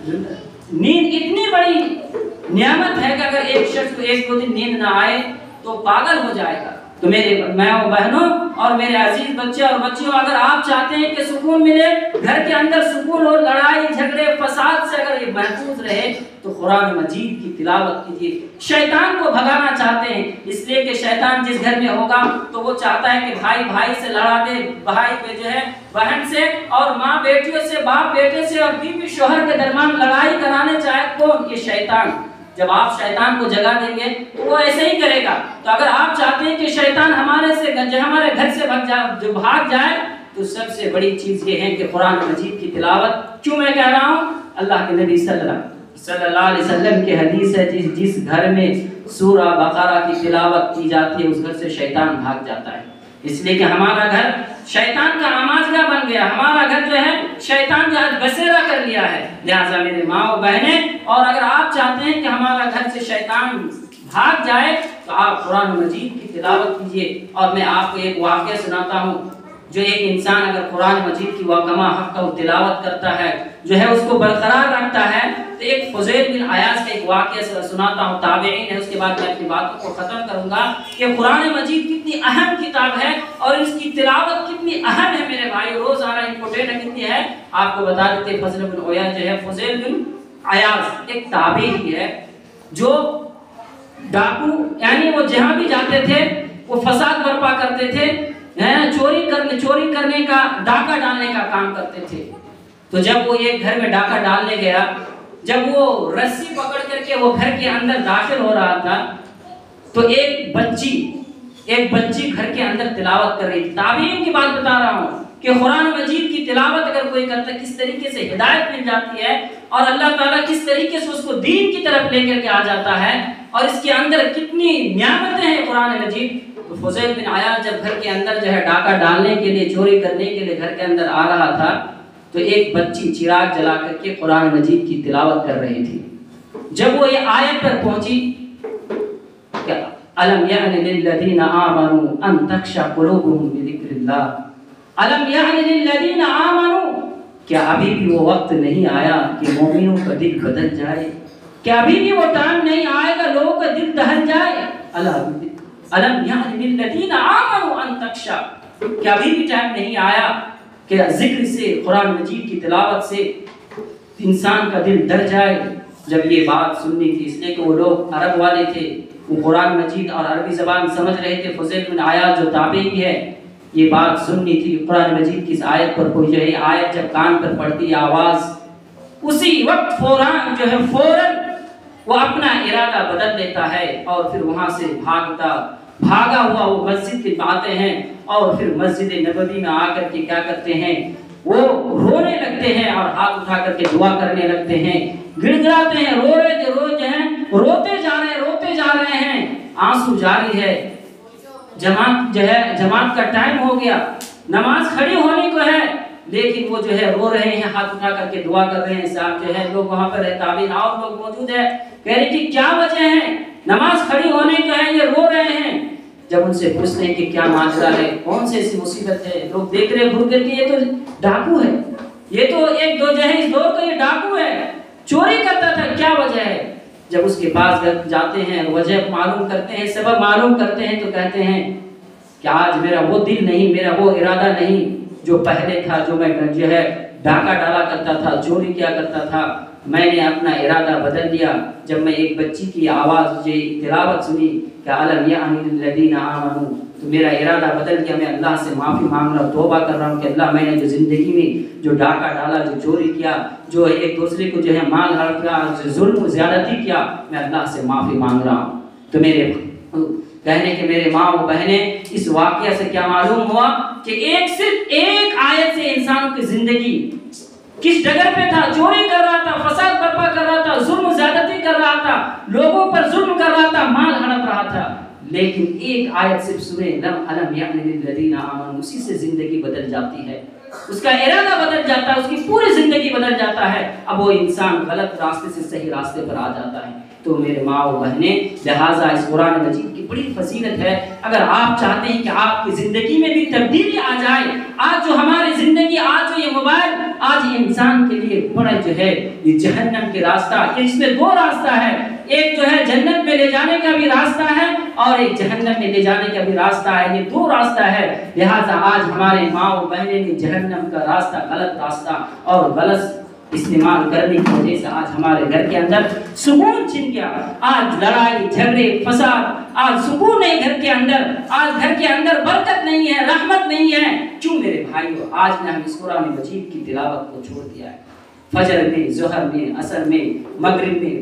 नींद इतनी बड़ी नियामत है कि अगर एक शख्स को 1-2 दिन नींद ना आए तो पागल हो जाएगा। तो मेरे बहनों और मेरे अजीज बच्चे और बच्चियों, अगर आप चाहते हैं कि सुकून मिले, घर के अंदर सुकून और लड़ाई झगड़े फसाद से अगर ये महफूज रहे, तो कुरान मजीद की तिलावत कीजिए। शैतान को भगाना चाहते हैं, इसलिए कि शैतान जिस घर में होगा तो वो चाहता है कि भाई भाई से लड़ा दे, भाई पे जो है बहन से, और माँ बेटियों से, बाप बेटे से, और बीवी शोहर के दरमियान लड़ाई कराने चाहे कौन? ये शैतान। जब आप शैतान को जगा देंगे तो वो ऐसे ही करेगा। तो अगर आप चाहते हैं कि शैतान हमारे घर से भाग जाए, तो सबसे बड़ी चीज़ ये है कि कुरान मजीद की तिलावत। क्यों मैं कह रहा हूँ? अल्लाह के नबी सल्लल्लाहु अलैहि वसल्लम की हदीस है, जिस घर में सूरा बकरा की तिलावत की जाती है उस घर से शैतान भाग जाता है। इसलिए कि हमारा घर शैतान का आमाजगाह बन गया, हमारा घर जो है शैतान जो है बसेरा कर लिया है। लिहाजा मेरे माँ और बहनें, और अगर आप चाहते हैं कि हमारा घर से शैतान भाग जाए तो आप कुरान मजीद की तिलावत कीजिए। और मैं आपको एक वाक़या सुनाता हूँ। जो एक इंसान अगर कुरान मजीद की वकमा हक़ का तिलावत करता है, जो है उसको बरकरार रखता है, तो एक फुज़ैल बिन अयाज़ का एक वाक़या सुनाता हूँ, ताबईन है। उसके बाद मैं अपनी बातों को ख़त्म करूँगा कि कुरान मजीद कितनी अहम किताब है और इसकी तिलावत कितनी अहम है मेरे भाई। रोज़ाना इम्पोर्टेंट कितनी है आपको बता देते। फुज़ैल बिन अयाज़ जो है, फुज़ैल बिन अयाज़ एक ताबई है जो डाकू, यानी वो जहाँ भी जाते थे वो फसाद बर्पा करते थे, चोरी करने का, डाका डालने का काम करते थे। तो जब वो एक घर में डाका डालने गया, जब वो रस्सी पकड़ करके वो घर के अंदर दाखिल हो रहा था, तो एक बच्ची घर के अंदर तिलावत कर रही थी। ताबीन की बात बता रहा हूँ कि कुरान मजीद की तिलावत अगर कोई करता है किस तरीके से हिदायत मिल जाती है और अल्लाह ताला किस तरीके से उसको दीन की तरफ लेकर के आ जाता है, और इसके अंदर कितनी नियामतें हैं कुरान मजीद। तो फुज़ैल बिन अयाज़ जब घर के अंदर जो है डाका डालने के लिए, चोरी करने के लिए घर के अंदर आ रहा था, तो एक बच्ची चिराग जला करके कुरान मजीद की तिलावत कर रही थी। जब वो ये आयत पर पहुंची, अलम यानि लिल्लज़ीना आमनू अन तख़शा क़ुलूबुहुम बिज़िक्रिल्लाह, अलम यानि लिल्लज़ीना आमनू, क्या अभी भी वो वक्त नहीं आया कि मोमिनों का दिल बदल जाए? क्या अभी भी वो टाइम नहीं आएगा लोगों का दिल दहल जाए? अलम यानि लिल्लज़ीना आमनू अन तख़शा, क्या अभी भी टाइम नहीं आया कि जिक्र से, कुरान मजीद की तिलावत से इंसान का दिल डर जाए? जब ये बात सुननी थी, इसलिए कि वो लोग अरब वाले थे, वो कुरान मजीद और अरबी ज़बान समझ रहे थे। फुज़ैल बिन अयाज़ जो ताबई है, ये बात सुननी थी। कुरान मजीद की इस आयत पर कोई जो है आयत जब कान पर पड़ती है, आवाज़ उसी वक्त फौरन वो अपना इरादा बदल लेता है और फिर वहाँ से भागा हुआ वो मस्जिद की आते हैं और फिर मस्जिद नबवी में आकर के क्या करते हैं, वो रोने लगते हैं और हाथ उठा करके दुआ करने लगते हैं, गिड़गिड़ाते हैं, रोते जा रहे हैं, आंसू जारी है। जमात का टाइम हो गया, नमाज खड़ी होने को है, लेकिन वो जो है रो रहे हैं, हाथ उठा करके दुआ कर रहे हैं। साहब जो है लोग वहाँ पर है, ताबीन और लोग मौजूद है, कह रहे कि क्या वजह है, नमाज खड़ी होने को है, ये रो रहे हैं। जब उनसे पूछते हैं कि क्या माजरा है, कौन सी ऐसी मुसीबत है, लोग देख रहे घूर करके, ये तो डाकू है, ये तो एक दो जो है इस दौर का ये डाकू है, चोरी करता था, क्या वजह है? जब उसके पास जाते हैं, वजह मालूम करते हैं, सबब मालूम करते हैं, तो कहते हैं कि आज मेरा वो दिल नहीं, मेरा वो इरादा नहीं जो पहले था, जो मैं जो है डाका डाला करता था, चोरी किया करता था, मैंने अपना इरादा बदल दिया। जब मैं एक बच्ची की आवाज़ जो तिलावत सुनी कि अलम यानि लिल्लज़ीना आमनू, तो मेरा इरादा बदल गया। मैं अल्लाह से माफ़ी मांग रहा हूँ, तौबा कर रहा हूँ कि अल्लाह मैंने जो ज़िंदगी में जो डाका डाला, जो चोरी किया, जो एक दूसरे को जो है माल हड़पा, जो जुल्म ज़्यादती किया, मैं अल्लाह से माफ़ी मांग रहा हूँ। तो मेरे कहने के मेरे माँ और बहनें, इस वाक़या से क्या मालूम हुआ कि सिर्फ एक आयत से इंसान की ज़िंदगी किस डगर पे था, चोरी कर रहा था, फसाद बर्पा कर रहा था, जुल्म ज़्यादती कर रहा था, लोगों पर जुल्म कर रहा था, माल हड़प रहा था, लेकिन एक आयत सिर्फ सुने, अलम यानि लिल्लज़ीना आमनू, उसी से ज़िंदगी बदल जाती है, उसका इरादा बदल जाता है, उसकी पूरी ज़िंदगी बदल जाता है। अब वो इंसान गलत रास्ते से सही रास्ते पर आ जाता है। तो मेरे माँ और बहनें, लिहाजा इस कुरान मजीद की बड़ी फजीलत है। अगर आप चाहते हैं कि आपकी ज़िंदगी में भी तब्दीली आ जाए, आज जो हमारी ज़िंदगी, आज जो ये मोबाइल, आज इंसान के लिए बड़ा जो है ये जहन्नम के रास्ता, इसमें दो रास्ता है, एक जो है जन्नत में ले जाने का भी रास्ता है और एक जहन्नम में ले जाने का भी रास्ता है, ये दो रास्ता है। लिहाजा आज हमारे माँ और बहनें ने जहन्नम का रास्ता, गलत रास्ता और गलत इस्तेमाल करने की वजह से आज हमारे घर के अंदर सुकून छिन गया। आज लड़ाई झगड़े फसाद, आज सुकून नहीं घर के अंदर, आज घर के अंदर बरकत नहीं है, रहमत नहीं है। क्यों मेरे भाइयों? आज ने हम इस कुरान मजीद की तिलावत को छोड़ दिया है। फजर में, ज़ोहर में, असर में, मगरिब में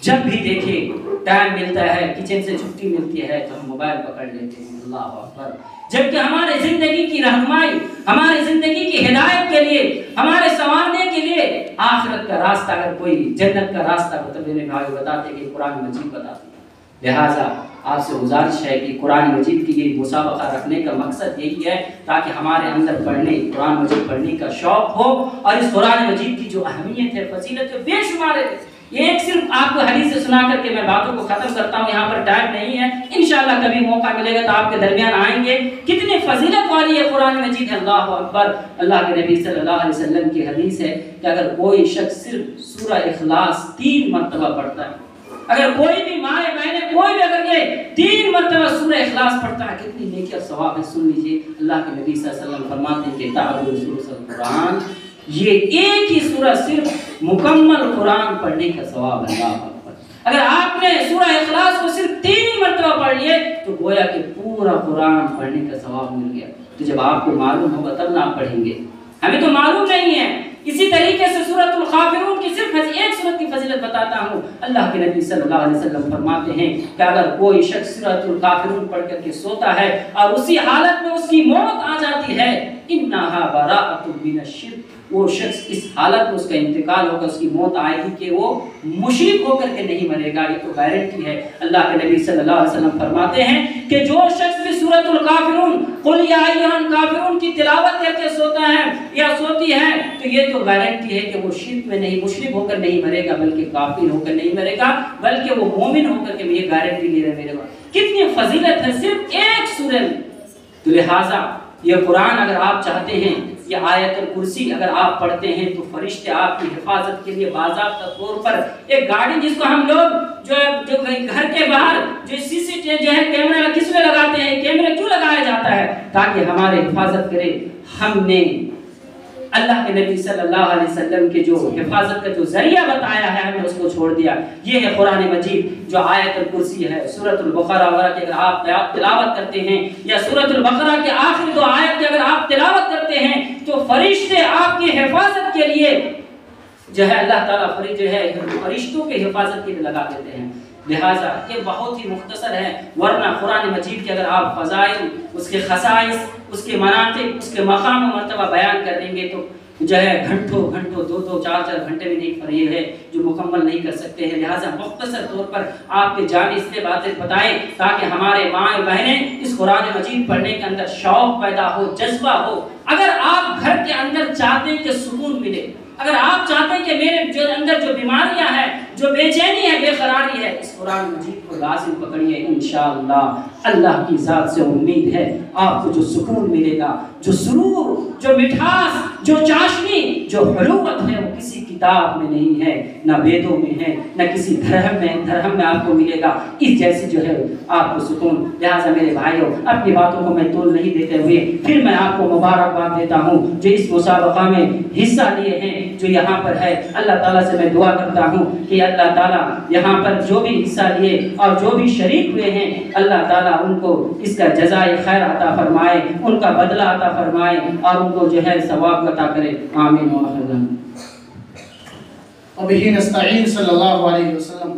जब भी देखें टाइम मिलता है, किचन से छुट्टी मिलती है तो हम मोबाइल पकड़ लेते हैं। अल्लाह अकबर। जबकि हमारे जिंदगी की रहनुमाई, हमारी जिंदगी की हिदायत के लिए, हमारे संवारने के लिए आखिरत का रास्ता, अगर कोई जन्नत का रास्ता तो मेरे भाई बताते कि कुरान मजीद बताते। लिहाजा आपसे गुजारिश है कि कुरान मजीद की ये मुसाबका रखने का मकसद यही है ताकि हमारे अंदर कुरान मजीद पढ़ने का शौक हो और इस कुरान मजीद की जो अहमियत है, फजीलत है, बेशुमार है। ये एक सिर्फ आपको हदीस से सुना करके मैं बातों को खत्म करता हूँ, यहाँ पर टाइम नहीं है। इंशाअल्लाह कभी मौका मिलेगा तो आपके दरमियान आएंगे। कितनी फजीलत वाली है कुरान मजीद है। अल्लाह अकबर। अल्लाह के नबी सल्लल्लाहु अलैहि वसल्लम की हदीस है कि अगर कोई शख्स सिर्फ सूरह इखलास 3 मरतबा पढ़ता है, अगर कोई भी माँ बहने कोई भी अगर ये 3 मरतबा सूरह इखलास पढ़ता है, कितनी नेकी और सवाब है। सुन लीजिए, अल्लाह के नबी सल्लल्लाहु अलैहि वसल्लम फरमाते हैं कि ताअल्लुम कुरान, ये एक ही सूरह सिर्फ मुकम्मल कुरान पढ़ने का सवाब है। अल्लाह अकबर। अगर आपने सूरह इखलास को सिर्फ 3 मरतबा पढ़ लिए तो गोया कि पूरा कुरान पढ़ने का सवाब मिल गया। तो जब आपको मालूम होगा तब ना आप पढ़ेंगे, हमें तो मालूम नहीं है। इसी तरीके से सूरतुल काफिरून की सिर्फ एक सूरत की फजीलत बताता हूँ। अल्लाह के नबी सल्लल्लाहु अलैहि वसल्लम फरमाते हैं कि अगर कोई शख्स सूरतुल काफिरून पढ़ करके सोता है और उसी हालत में उसकी मौत आ जाती है, इन्नहा बराअतुम मिनश्शिर्क, वो शख्स इस हालत में उसका इंतकाल होगा, उसकी मौत आएगी कि वो मुशरिक होकर के नहीं मरेगा। ये तो गारंटी है। अल्लाह के नबी सल्लल्लाहु अलैहि वसल्लम फरमाते हैं कि जो शख्स भी सूरतुल काफिरून, कुल या अय्युहल काफिरून की तिलावत करके सोता है या सोती है तो ये तो गारंटी है कि वो शिर्क में नहीं, मुशरिक होकर नहीं मरेगा, बल्कि काफिर होकर नहीं मरेगा, बल्कि वो मोमिन होकर के ये गारंटी ले रहे मेरे पास। कितनी फजीलत है सिर्फ एक सूरह में। तो लिहाजा ये कुरान अगर आप चाहते हैं, ये आयतुल कुर्सी अगर आप पढ़ते हैं तो फरिश्ते आपकी हिफाजत के लिए बाज़ाब्ता तौर पर एक गाड़ी, जिसको हम लोग जो घर के बाहर जो सीसीटीवी जो है कैमरा किस लिए लगाते हैं, कैमरा क्यों लगाया जाता है? ताकि हमारे हिफाजत करे। हमने अल्लाह के नबी सल्लल्लाहु अलैहि वसल्लम के जो हिफाजत का जो जरिया बताया है, हमने उसको छोड़ दिया। ये है कुरान मजीद, जो आयतुल कुर्सी है। सूरतुल बकरा वगैरह की अगर आप तिलावत करते हैं या सूरतुल बकरा के आखिरी 2 आयत की अगर आप तिलावत करते हैं तो फरिश्ते आपकी हिफाजत के लिए जो है अल्लाह ताला फरिश्तों के हिफाजत के लिए लगा देते हैं। लिहाजा ये बहुत ही मुख्तसर है, वरना कुरान मजीद के अगर आप फज़ाइल, उसके खसाइस, उसके मनाक़िब, उसके मकाम और मर्तबा बयान कर देंगे तो जो है घंटों 2-4 घंटे में नहीं, पर ये है जो मुकम्मल नहीं कर सकते हैं। लिहाजा मुख्तसर तौर पर आपके जाने इसलिए बातें बताएं ताकि हमारे माँ बहनें इस कुरान मजीद पढ़ने के अंदर शौक़ पैदा हो, जज्बा हो। अगर आप घर के अंदर चाहते हैं कि सुकून मिले, अगर आप चाहते हैं कि मेरे जो अंदर जो बीमारियां हैं, जो बेचैनी है, बेकरारी है, इस कुरान मजीद को लाजिम पकड़िए। इंशाअल्लाह अल्लाह की ज़ात से उम्मीद है आपको जो सुकून मिलेगा, जो सुरूर, जो मिठास, जो चाशनी, जो हलूवत है वो किसी किताब में नहीं है, ना वेदों में है, ना किसी धर्म में आपको मिलेगा इस जैसी जो है आपको सुकून। लिहाजा मेरे भाइयों, अपनी बातों को मैं तोल नहीं देते हुए फिर मैं आपको मुबारकबाद देता हूँ जो इस मुसाबका में हिस्सा लिए हैं, जो यहाँ पर है। अल्लाह ताला से मैं दुआ करता हूँ कि अल्लाह ताला यहाँ पर जो भी हिस्सा लिए और जो भी शरीक हुए हैं, अल्लाह ताला उनको इसका जज़ाए खैर अता फरमाए, उनका बदला अता फरमाए और उनको जो है सवाब अता करे। आमीन व आमीन।
अबही नस्तईन सल्लल्लाहु अलैहि वसल्लम।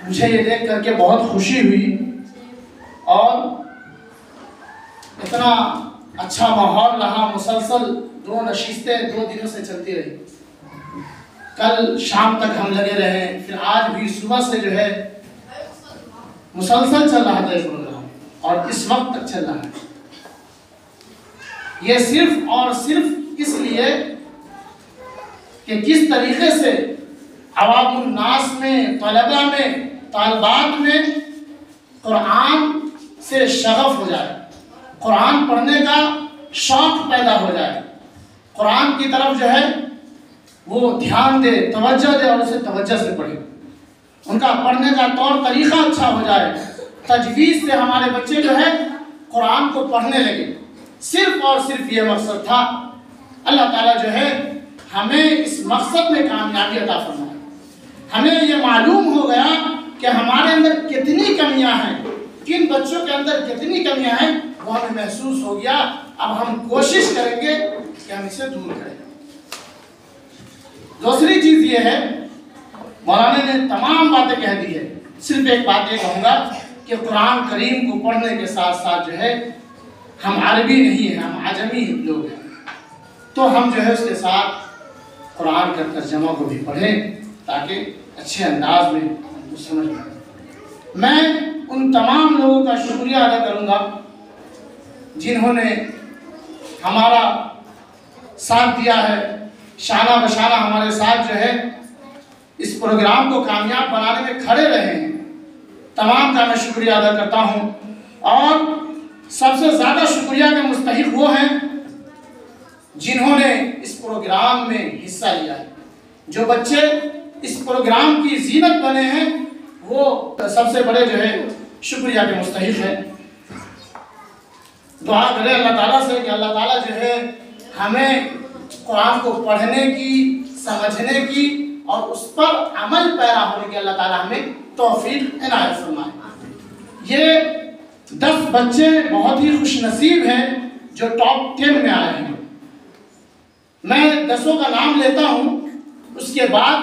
मुझे ये देख करके बहुत खुशी हुई और इतना अच्छा माहौल रहा। मुसलसल 2 नशिस्तें 2 दिनों से चलती रही। कल शाम तक हम लगे रहे, फिर आज भी सुबह से जो है मुसलसल चल रहा था ये प्रोग्राम और इस वक्त तक चल रहा है। ये सिर्फ और सिर्फ इसलिए कि किस तरीके से अवामुन नास में, तलबा में, तालिबात में कुरान से शगफ हो जाए, कुरान पढ़ने का शौक़ पैदा हो जाए, कुरान की तरफ जो है वो ध्यान दे, तवज्जो दे और उसे तवज्जो से पढ़े, उनका पढ़ने का तौर तरीक़ा अच्छा हो जाए, तजवीज़ से हमारे बच्चे जो है कुरान को पढ़ने लगे। सिर्फ और सिर्फ ये मकसद था। अल्लाह ताला जो है हमें इस मकसद में कामयाबी अता फरमाए। हमें ये मालूम हो गया कि हमारे अंदर कितनी कमियां हैं, किन बच्चों के अंदर कितनी कमियां हैं, वो हमें महसूस हो गया। अब हम कोशिश करेंगे कि हम इसे दूर करें। दूसरी चीज़ ये है मौलाना ने तमाम बातें कह दी है। सिर्फ एक बात ये कहूँगा कि कुरान करीम को पढ़ने के साथ साथ जो है, हम अरबी नहीं हैं, हम आजमी लोग हैं, तो हम जो है उसके साथ कुरान का तर्जमा को भी पढ़ें ताकि अच्छे अंदाज में हमको समझ में आए। मैं उन तमाम लोगों का शुक्रिया अदा करूँगा जिन्होंने हमारा साथ दिया है, शाना बशाना हमारे साथ जो है इस प्रोग्राम को कामयाब बनाने में खड़े रहे हैं। तमाम का मैं शुक्रिया अदा करता हूँ और सबसे ज़्यादा शुक्रिया के मुस्तहिक वो हैं जिन्होंने इस प्रोग्राम में हिस्सा लिया है। जो बच्चे इस प्रोग्राम की जीनत बने हैं वो सबसे बड़े जो है शुक्रिया के मुस्तहिक है। दुआ करें अल्लाह ताला से कि अल्लाह ताला जो है हमें कुरान को पढ़ने की, समझने की और उस पर अमल पैरा होने की अल्लाह ताला हमें तौफीक इनायत फरमाए। ये 10 बच्चे बहुत ही खुशनसीब हैं जो टॉप 10 में आए हैं। मैं 10 का नाम लेता हूँ, उसके बाद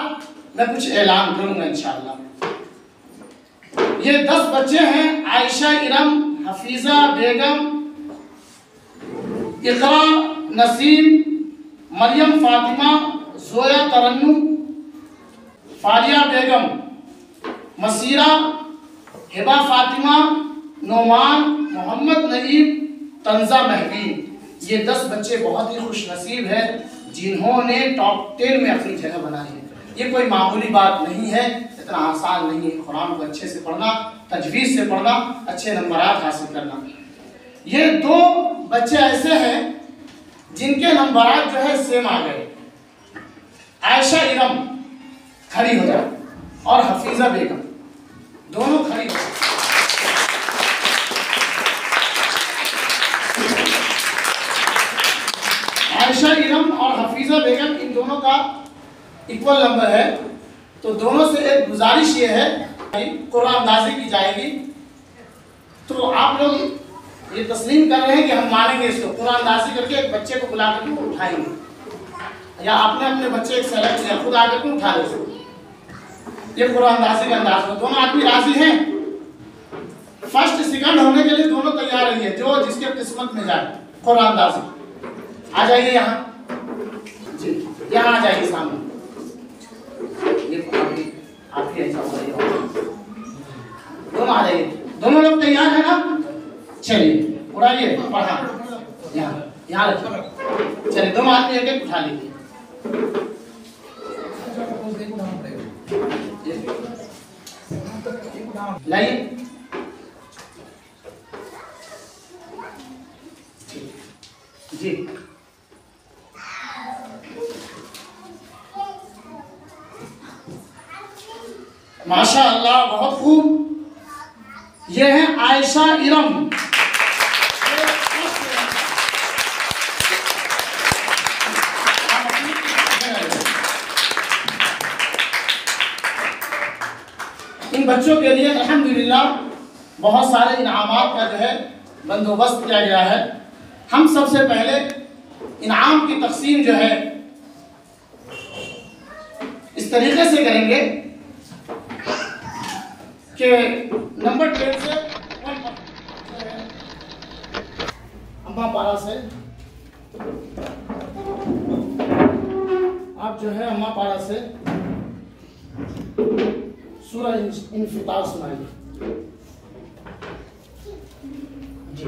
मैं कुछ ऐलान करूँगा इंशाअल्लाह। ये 10 बच्चे हैं: आयशा इरम, हफीज़ा बेगम, इकरा नसीम, मरियम फातिमा, जोया तरन्नुम, फारिया बेगम, मसीरा, हिबा फातिमा, नोमान, मोहम्मद नईम, तंजा महबीन। ये 10 बच्चे बहुत ही खुशनसीब हैं जिन्होंने टॉप 10 में अपनी जगह बनाई है। ये कोई मामूली बात नहीं है, इतना आसान नहीं है कुरान को अच्छे से पढ़ना, तजवीज़ से पढ़ना, अच्छे नंबरात हासिल करना। ये 2 बच्चे ऐसे हैं जिनके नंबरात जो है सेम आ गए। आयशा इरम खड़ी हो जाए और हफीज़ा बेगम दोनों खड़ी हो जाए। आयशा इरम और हफीज़ा बेगम इन दोनों का इक्वल नंबर है, तो दोनों से एक गुजारिश ये है कुरानंदाजी की जाएगी। तो आप लोग ये तस्लीम कर रहे हैं कि हम मानेंगे इसको, कुरानंदाजी करके एक बच्चे को बुला करके उठाएंगे या आपने अपने बच्चे एक सेलेक्ट किया, खुद आकर के उठा ले। ये कुरानंदाजी का अंदाज है। दोनों आदमी राजी हैं, फर्स्ट सेकंड होने के लिए दोनों तैयार रहिए, जो जिसके किस्मत में जाए। कुरानंदाजी आ जाइए यहाँ जी, यहाँ आ जाइए सामने। ये आप ही ऐसा हो रही हो, दोनों आ जाइए। दोनों लोग तैयार है ना? चलिए उड़ाइए, पढ़ा यहाँ रखिए। चलिए दोनों आदमी एक एक उठा लीजिए। लाइए जी। माशाअल्लाह, बहुत खूब। ये है आयशा इरम। इन बच्चों के लिए अल्हम्दुलिल्लाह बहुत सारे इनामात का जो है बंदोबस्त किया गया है। हम सबसे पहले इनाम की तकसीम जो है इस तरीके से करेंगे कि नंबर 10 से 1 अम्मा पारा से आप जो है अम्मा पारा से सूरह इन्फितार सुनाइए जी।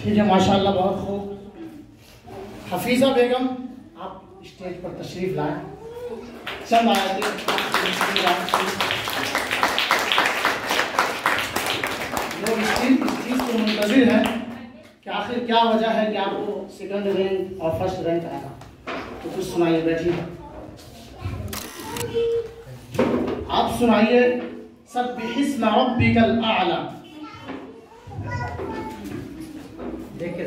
ठीक है, माशाल्लाह, बहुत खूब। हफीज़ा बेगम, आप स्टेज पर तशरीफ लाएं। चंद आयतें लोग इस चीज़ को मुंतज़िर हैं कि आखिर क्या वजह है कि आपको सेकंड रैंक और फर्स्ट रैंक आया, तो कुछ सुनाइए। बैठिए, आप सुनाइए सब्बिहिस्म रब्बिकल आला। देखिए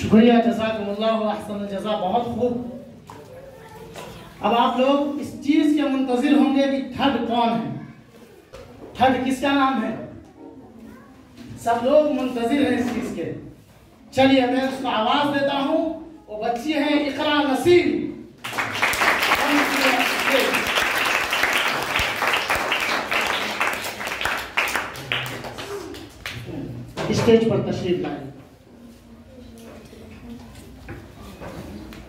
शुक्रिया, जज़ाकुमुल्लाह अहसन जज़ा, बहुत खूब। अब आप लोग इस चीज के मुंतजिर होंगे कि ठग कौन है, ठग किसका नाम है। सब लोग मुंतजिर हैं इस चीज के। चलिए मैं उसको आवाज देता हूँ। वो बच्ची है इकरा नसीम। स्टेज पर तशरीफ लाए।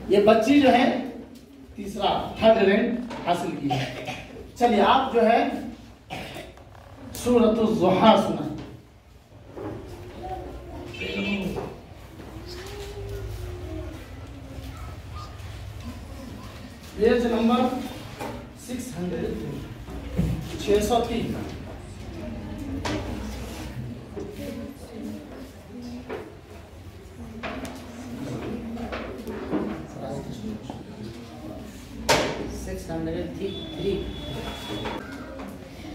ये बच्ची जो है तीसरा थर्ड रैंक हासिल की है। चलिए आप जो है सूरतुज़ ज़ुहा सुना। Page number 603।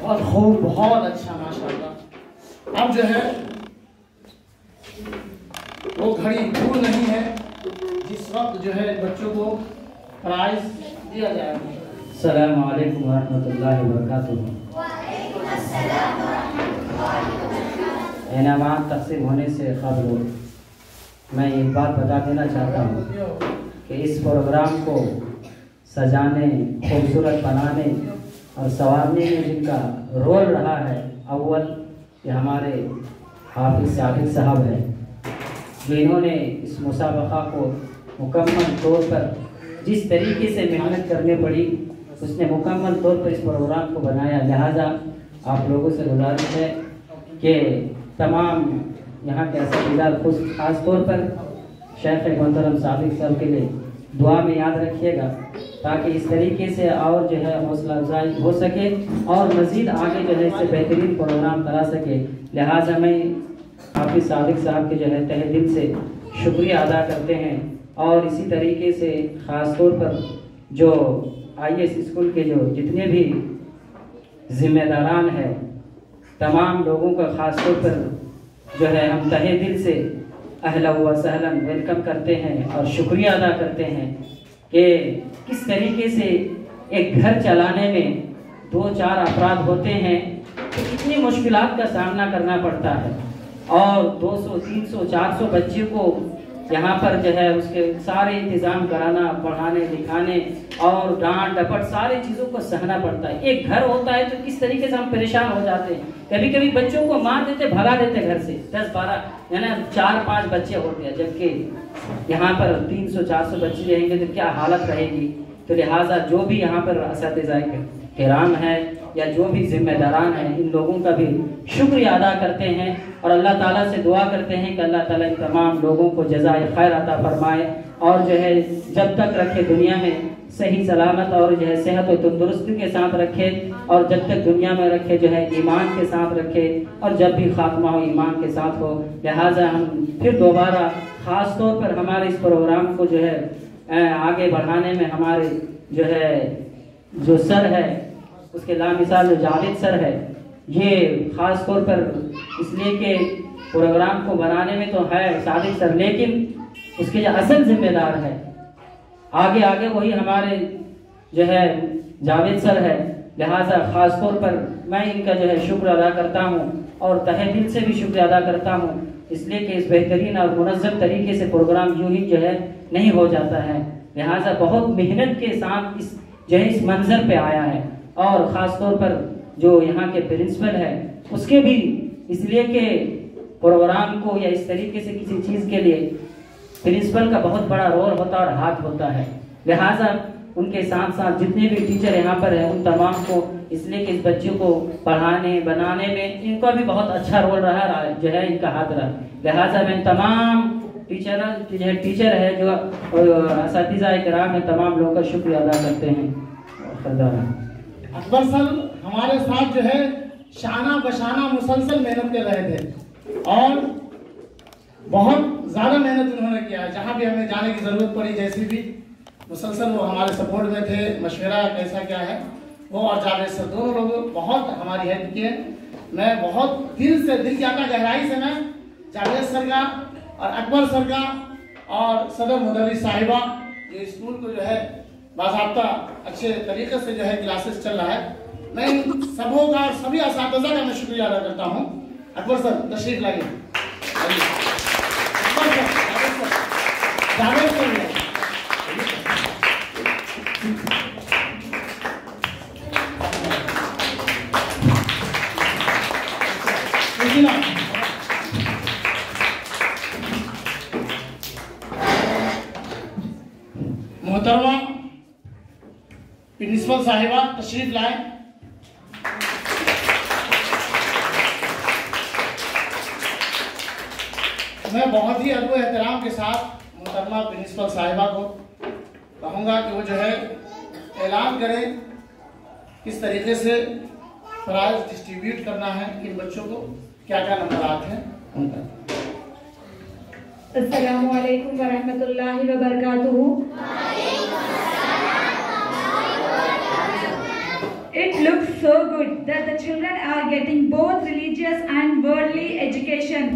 बहुत खूब, बहुत अच्छा, माशाल्लाह। अब जो है वो घड़ी दूर नहीं है जिस वक्त जो है बच्चों को प्राइज दिया जाएगा।
अस्सलामु अलैकुम वरहमतुल्लाहि वबरकातुहू। इनामात तक़सीम होने से क़ब्ल मैं एक बात बता देना चाहता हूँ कि इस प्रोग्राम को सजाने, खूबसूरत बनाने और संवारने में जिनका रोल रहा है, अव्वल ये हमारे हाफिज़ साबिक़ साहब हैं। इन्होंने इस मुसाबक़ा को मुकम्मल तौर पर जिस तरीके से मेहनत करनी पड़ी, उसने मुकम्मल तौर पर इस प्रोग्राम को बनाया। लिहाजा आप लोगों से गुजारिश है कि तमाम यहाँ के असतिज़ार ख़ास तौर पर शेख मोहतरम साबिक़ साहब के लिए दुआ में याद रखिएगा, ताकि इस तरीके से और जो है हौसला अफजाई हो सके और मज़ीद आगे जो है इससे बेहतरीन प्रोग्राम करा सके। लिहाजा मैं हाफिज़ साबिक़ साहब के जो है तहे दिल से शुक्रिया अदा करते हैं। और इसी तरीके से ख़ास तौर पर जो IS स्कूल के जो जितने भी ज़िम्मेदारान हैं, तमाम लोगों का ख़ास तौर पर जो है हम तहे दिल से अहला व सहलन वेलकम करते हैं और शुक्रिया अदा करते हैं कि किस तरीके से एक घर चलाने में 2-4 अफराद होते हैं तो कितनी मुश्किलात का सामना करना पड़ता है और 200, 300, 400 बच्चे को यहाँ पर जो है उसके सारे इंतज़ाम कराना, पढ़ाने लिखाने और डांट डपट सारी चीज़ों को सहना पड़ता है। एक घर होता है तो किस तरीके से हम परेशान हो जाते हैं, कभी कभी बच्चों को मार देते, भगा देते घर से, 10-12 यानी 4-5 बच्चे होते हैं, जबकि यहाँ पर 300-400 बच्चे रहेंगे तो क्या हालत रहेगी। तो लिहाजा जो भी यहाँ पर असातिज़ा किराम है या जो भी जिम्मेदारान हैं, इन लोगों का भी शुक्रिया अदा करते हैं और अल्लाह ताला से दुआ करते हैं कि अल्लाह ताला इन तमाम लोगों को जज़ाए खैर अता फरमाए और जो है जब तक रखे दुनिया में सही सलामत और जो है सेहत और तंदुरुस्ती के साथ रखे और जब तक दुनिया में रखे जो है ईमान के साथ रखे और जब भी खात्मा हो ईमान के साथ हो। लिहाजा हम फिर दोबारा ख़ास तौर पर हमारे इस प्रोग्राम को जो है आगे बढ़ाने में हमारे जो है जो सर है उसके लामिसाल जो जावेद सर है, ये ख़ास तौर पर इसलिए कि प्रोग्राम को बनाने में तो है सादिक सर, लेकिन उसके जो असल जिम्मेदार है आगे वही हमारे जो है जावेद सर है। लिहाजा ख़ास तौर पर मैं इनका जो है शुक्र अदा करता हूँ और तहे दिल से भी शुक्र अदा करता हूँ, इसलिए कि इस बेहतरीन और मुनज़्ज़म तरीके से प्रोग्राम यूँ ही जो है नहीं हो जाता है। लिहाजा बहुत मेहनत के साथ इस जो है इस मंज़र पे आया है और ख़ास तौर पर जो यहाँ के प्रिंसिपल है उसके भी इसलिए कि प्रोग्राम को या इस तरीके से किसी चीज़ के लिए प्रिंसिपल का बहुत बड़ा रोल होता है और हाथ होता है। लिहाजा उनके साथ साथ जितने भी टीचर यहाँ पर हैं उन तमाम को इसलिए कि इस बच्चों को पढ़ाने बनाने में इनका भी बहुत अच्छा रोल रहा जो है इनका हाथ रहा। लिहाजा मैं तमाम टीचर है जो असातिज़ा किराम है तमाम लोगों का शुक्रिया अदा करते हैं।
अकबर सर हमारे साथ जो है शाना बशाना मुसलसल मेहनत कर रहे थे और बहुत ज़्यादा मेहनत उन्होंने किया। जहाँ भी हमें जाने की ज़रूरत पड़ी जैसी भी मुसलसल वो हमारे सपोर्ट में थे, मशवरा कैसा क्या है वो और जावेद सर दोनों लोग बहुत हमारी हेल्प किए। मैं बहुत दिल की आता गहराई से मैं जावेद सर का और अकबर सर का और सदर मुदर्रिस साहिबा जो स्कूल को जो है बाज़ाब्ता अच्छे तरीके से जो है क्लासेस चल रहा है, मैं इन सबों का और सभी असातिज़ा का मैं शुक्रिया अदा करता हूँ। अकबर सर तशरीफ लाइए। जावेद सर मोहतरमा प्रिंसिपल साहिबा तशरीफ लाए। मैं बहुत ही अदब एहतराम के साथ मोहतरमा प्रिंसिपल साहिबा को कहूँगा कि वो जो है ऐलान करें किस तरीके से प्राइज डिस्ट्रीब्यूट करना है, किन बच्चों को क्या क्या नंबरात हैं उनका।
अस्सलामु अलैकुम वरहमतुल्लाहि वबरकातुहू। It looks so good that the children are getting both religious and worldly education.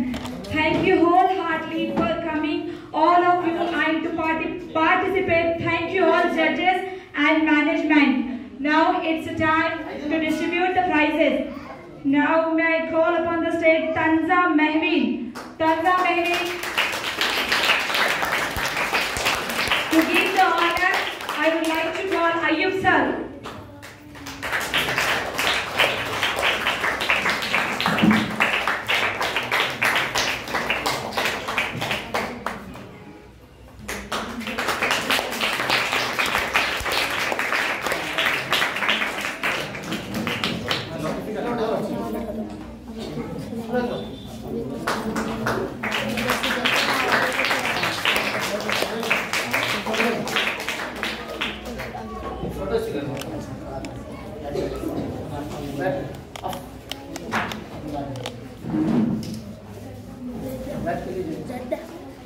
Thank you wholeheartedly for coming, all of you, and to participate. Thank you all judges and management. Now it's time to distribute the prizes. Now may I call upon the stage Tanza Mehveen. Tanza Mehveen. To give the honor, I would like to call Ayub sir.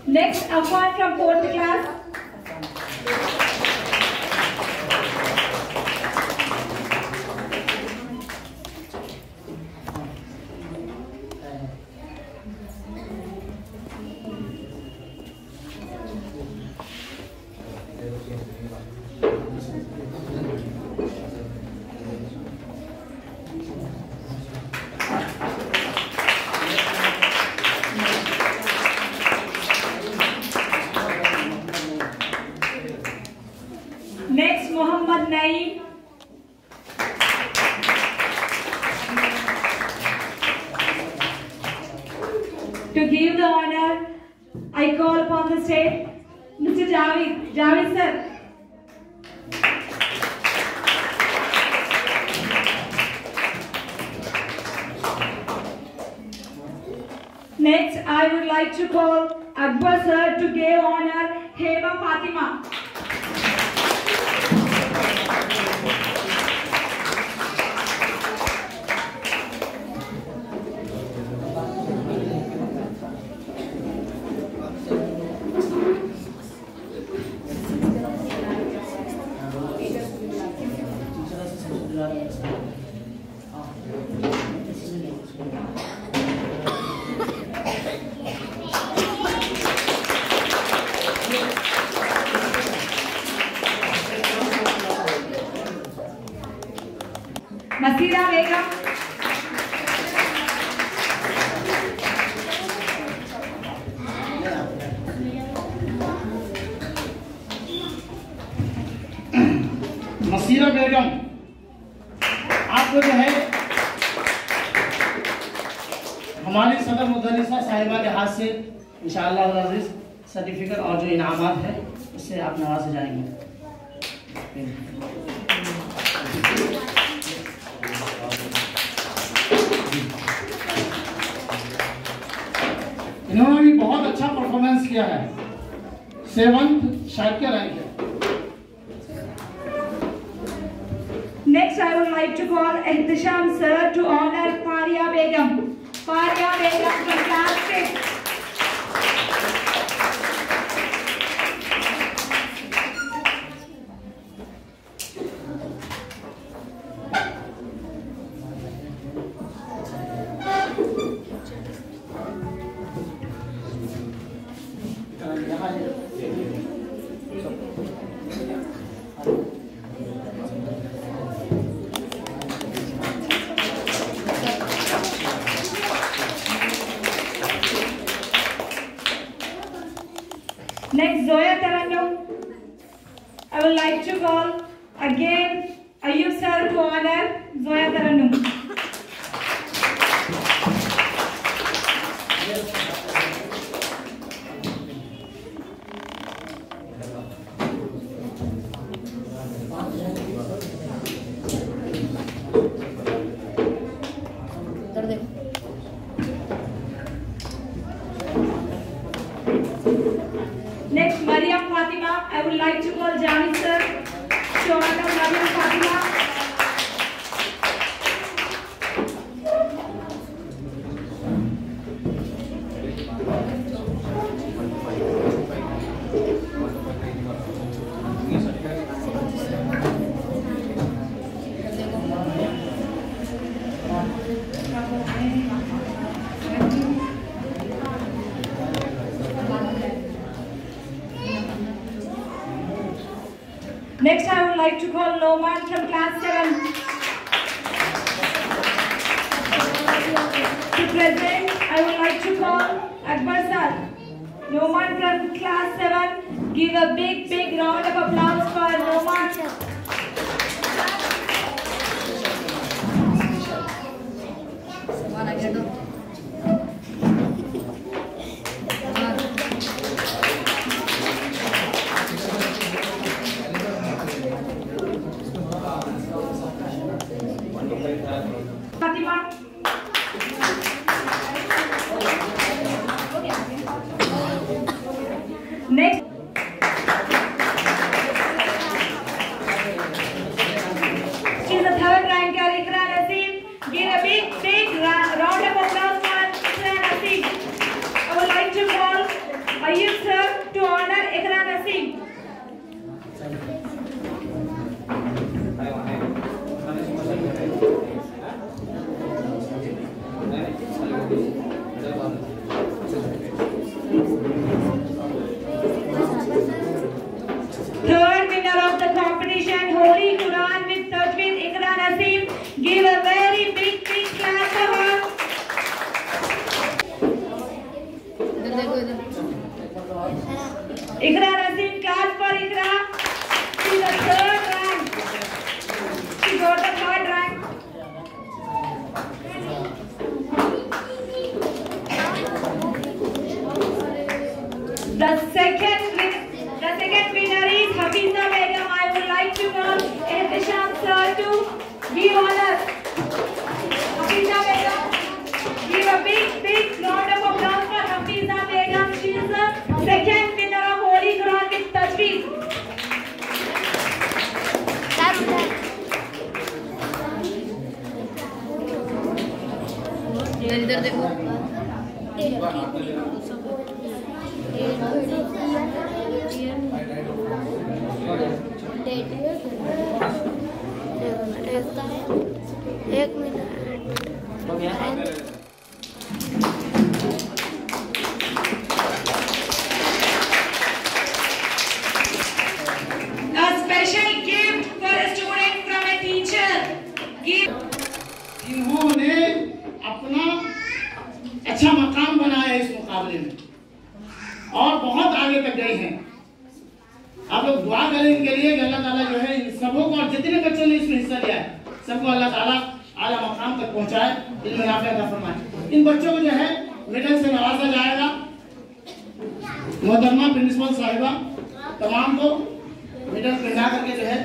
Next, Afan from 4th class. honor, I call upon the stage Mr. Javed. Javed sir. Next, I would like to call Akbar sir to give honor Heba Fatima. Masira Begum.
मसीरा बेगम, आपको जो है हमारी सदर मुदर्रिसा साहिबा के हाथ से इंशाअल्लाह अज़ीज़ सर्टिफिकेट और जो इनामात है उससे आप नवाजे जाएंगे। इन्होंने भी बहुत अच्छा परफॉर्मेंस किया है, 7th शायद के रैंक है।
Next, I would like to call Ihtisham sir to honor Faria Begum. Faria Begum from class 6. Next, Zoya Tarannum. I would like to call again Ayub sir to honor Zoya Tarannum. Next, Mariam Fatima. I would like to call Jami sir to honor Mariam Fatima. Next, I would like to call Noman from class 7 to present. I would like to call Akbar sir. Noman from class 7. Give a big round of applause for Noman. Fatima. Next. She's the 3rd ranker, Ikra Naseem. Give a big round of applause for Ikra Naseem. I would like to call Ayub sir to honor Ikra Naseem. Third winner of the competition, Holy Quran with Tajweed, Ikra Naseem. Give a very big clap for her. Ikra Naseem, clap for Ikra. She's the 3rd rank. She got the 3rd rank. The second winner is Hafiza Begum. I would like to call Ehtisham sir to give honor. Hafiza Begum. Give a big round of applause for Hafiza Begum. She is the second winner of Holy Quran with Tajweed.
इधर देखो एक minute
हो गया।
A special gift for a student from a teacher.
इन्होंने अपना अच्छा मकाम बनाया इस मुकाबले में और बहुत आगे तक गए हैं। आप लोग दुआ करें इनके लिए कि अल्लाह ताला जो है इन सबों को और जितने बच्चों ने इसमें हिस्सा लिया है सबको अल्लाह ताला आला मकाम तक पहुंचाए, इल्म नाफ़िअ अता फरमाए। इन बच्चों को जो है मेडल से नवाजा जाएगा। मोहतरमा प्रिंसिपल साहिबा तमाम को मेडल पहना करके जो है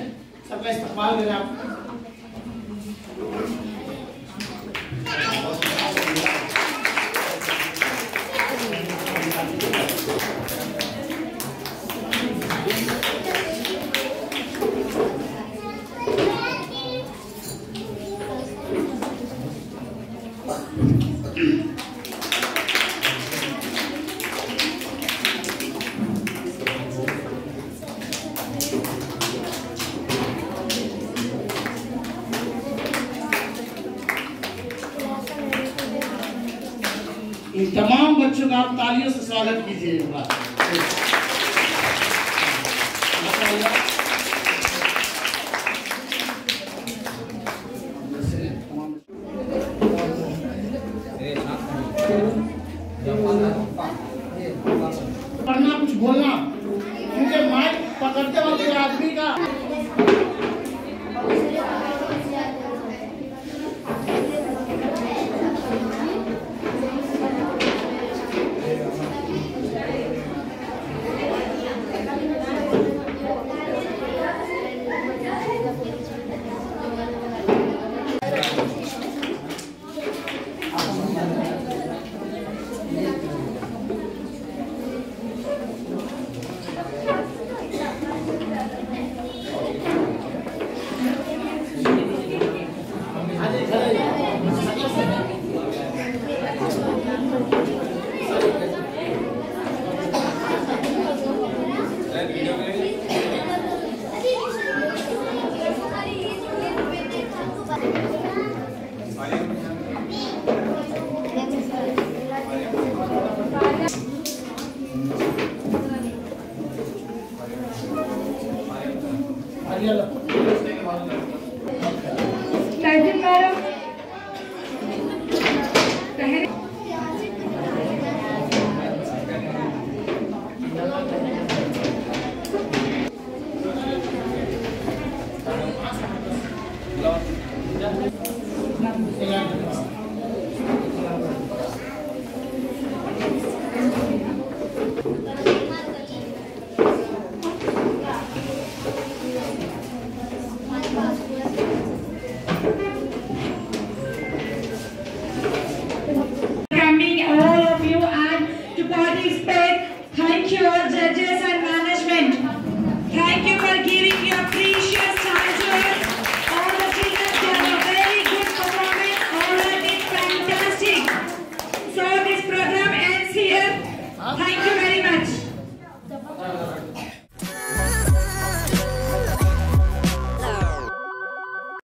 सबका इस्तकबाल करें। आप इन तमाम बच्चों का आप तालियों से स्वागत कीजिए। पढ़ना कुछ बोलना क्योंकि माइक पकड़ते वक्त आदमी का
Thank you, all judges and management. Thank you for giving your precious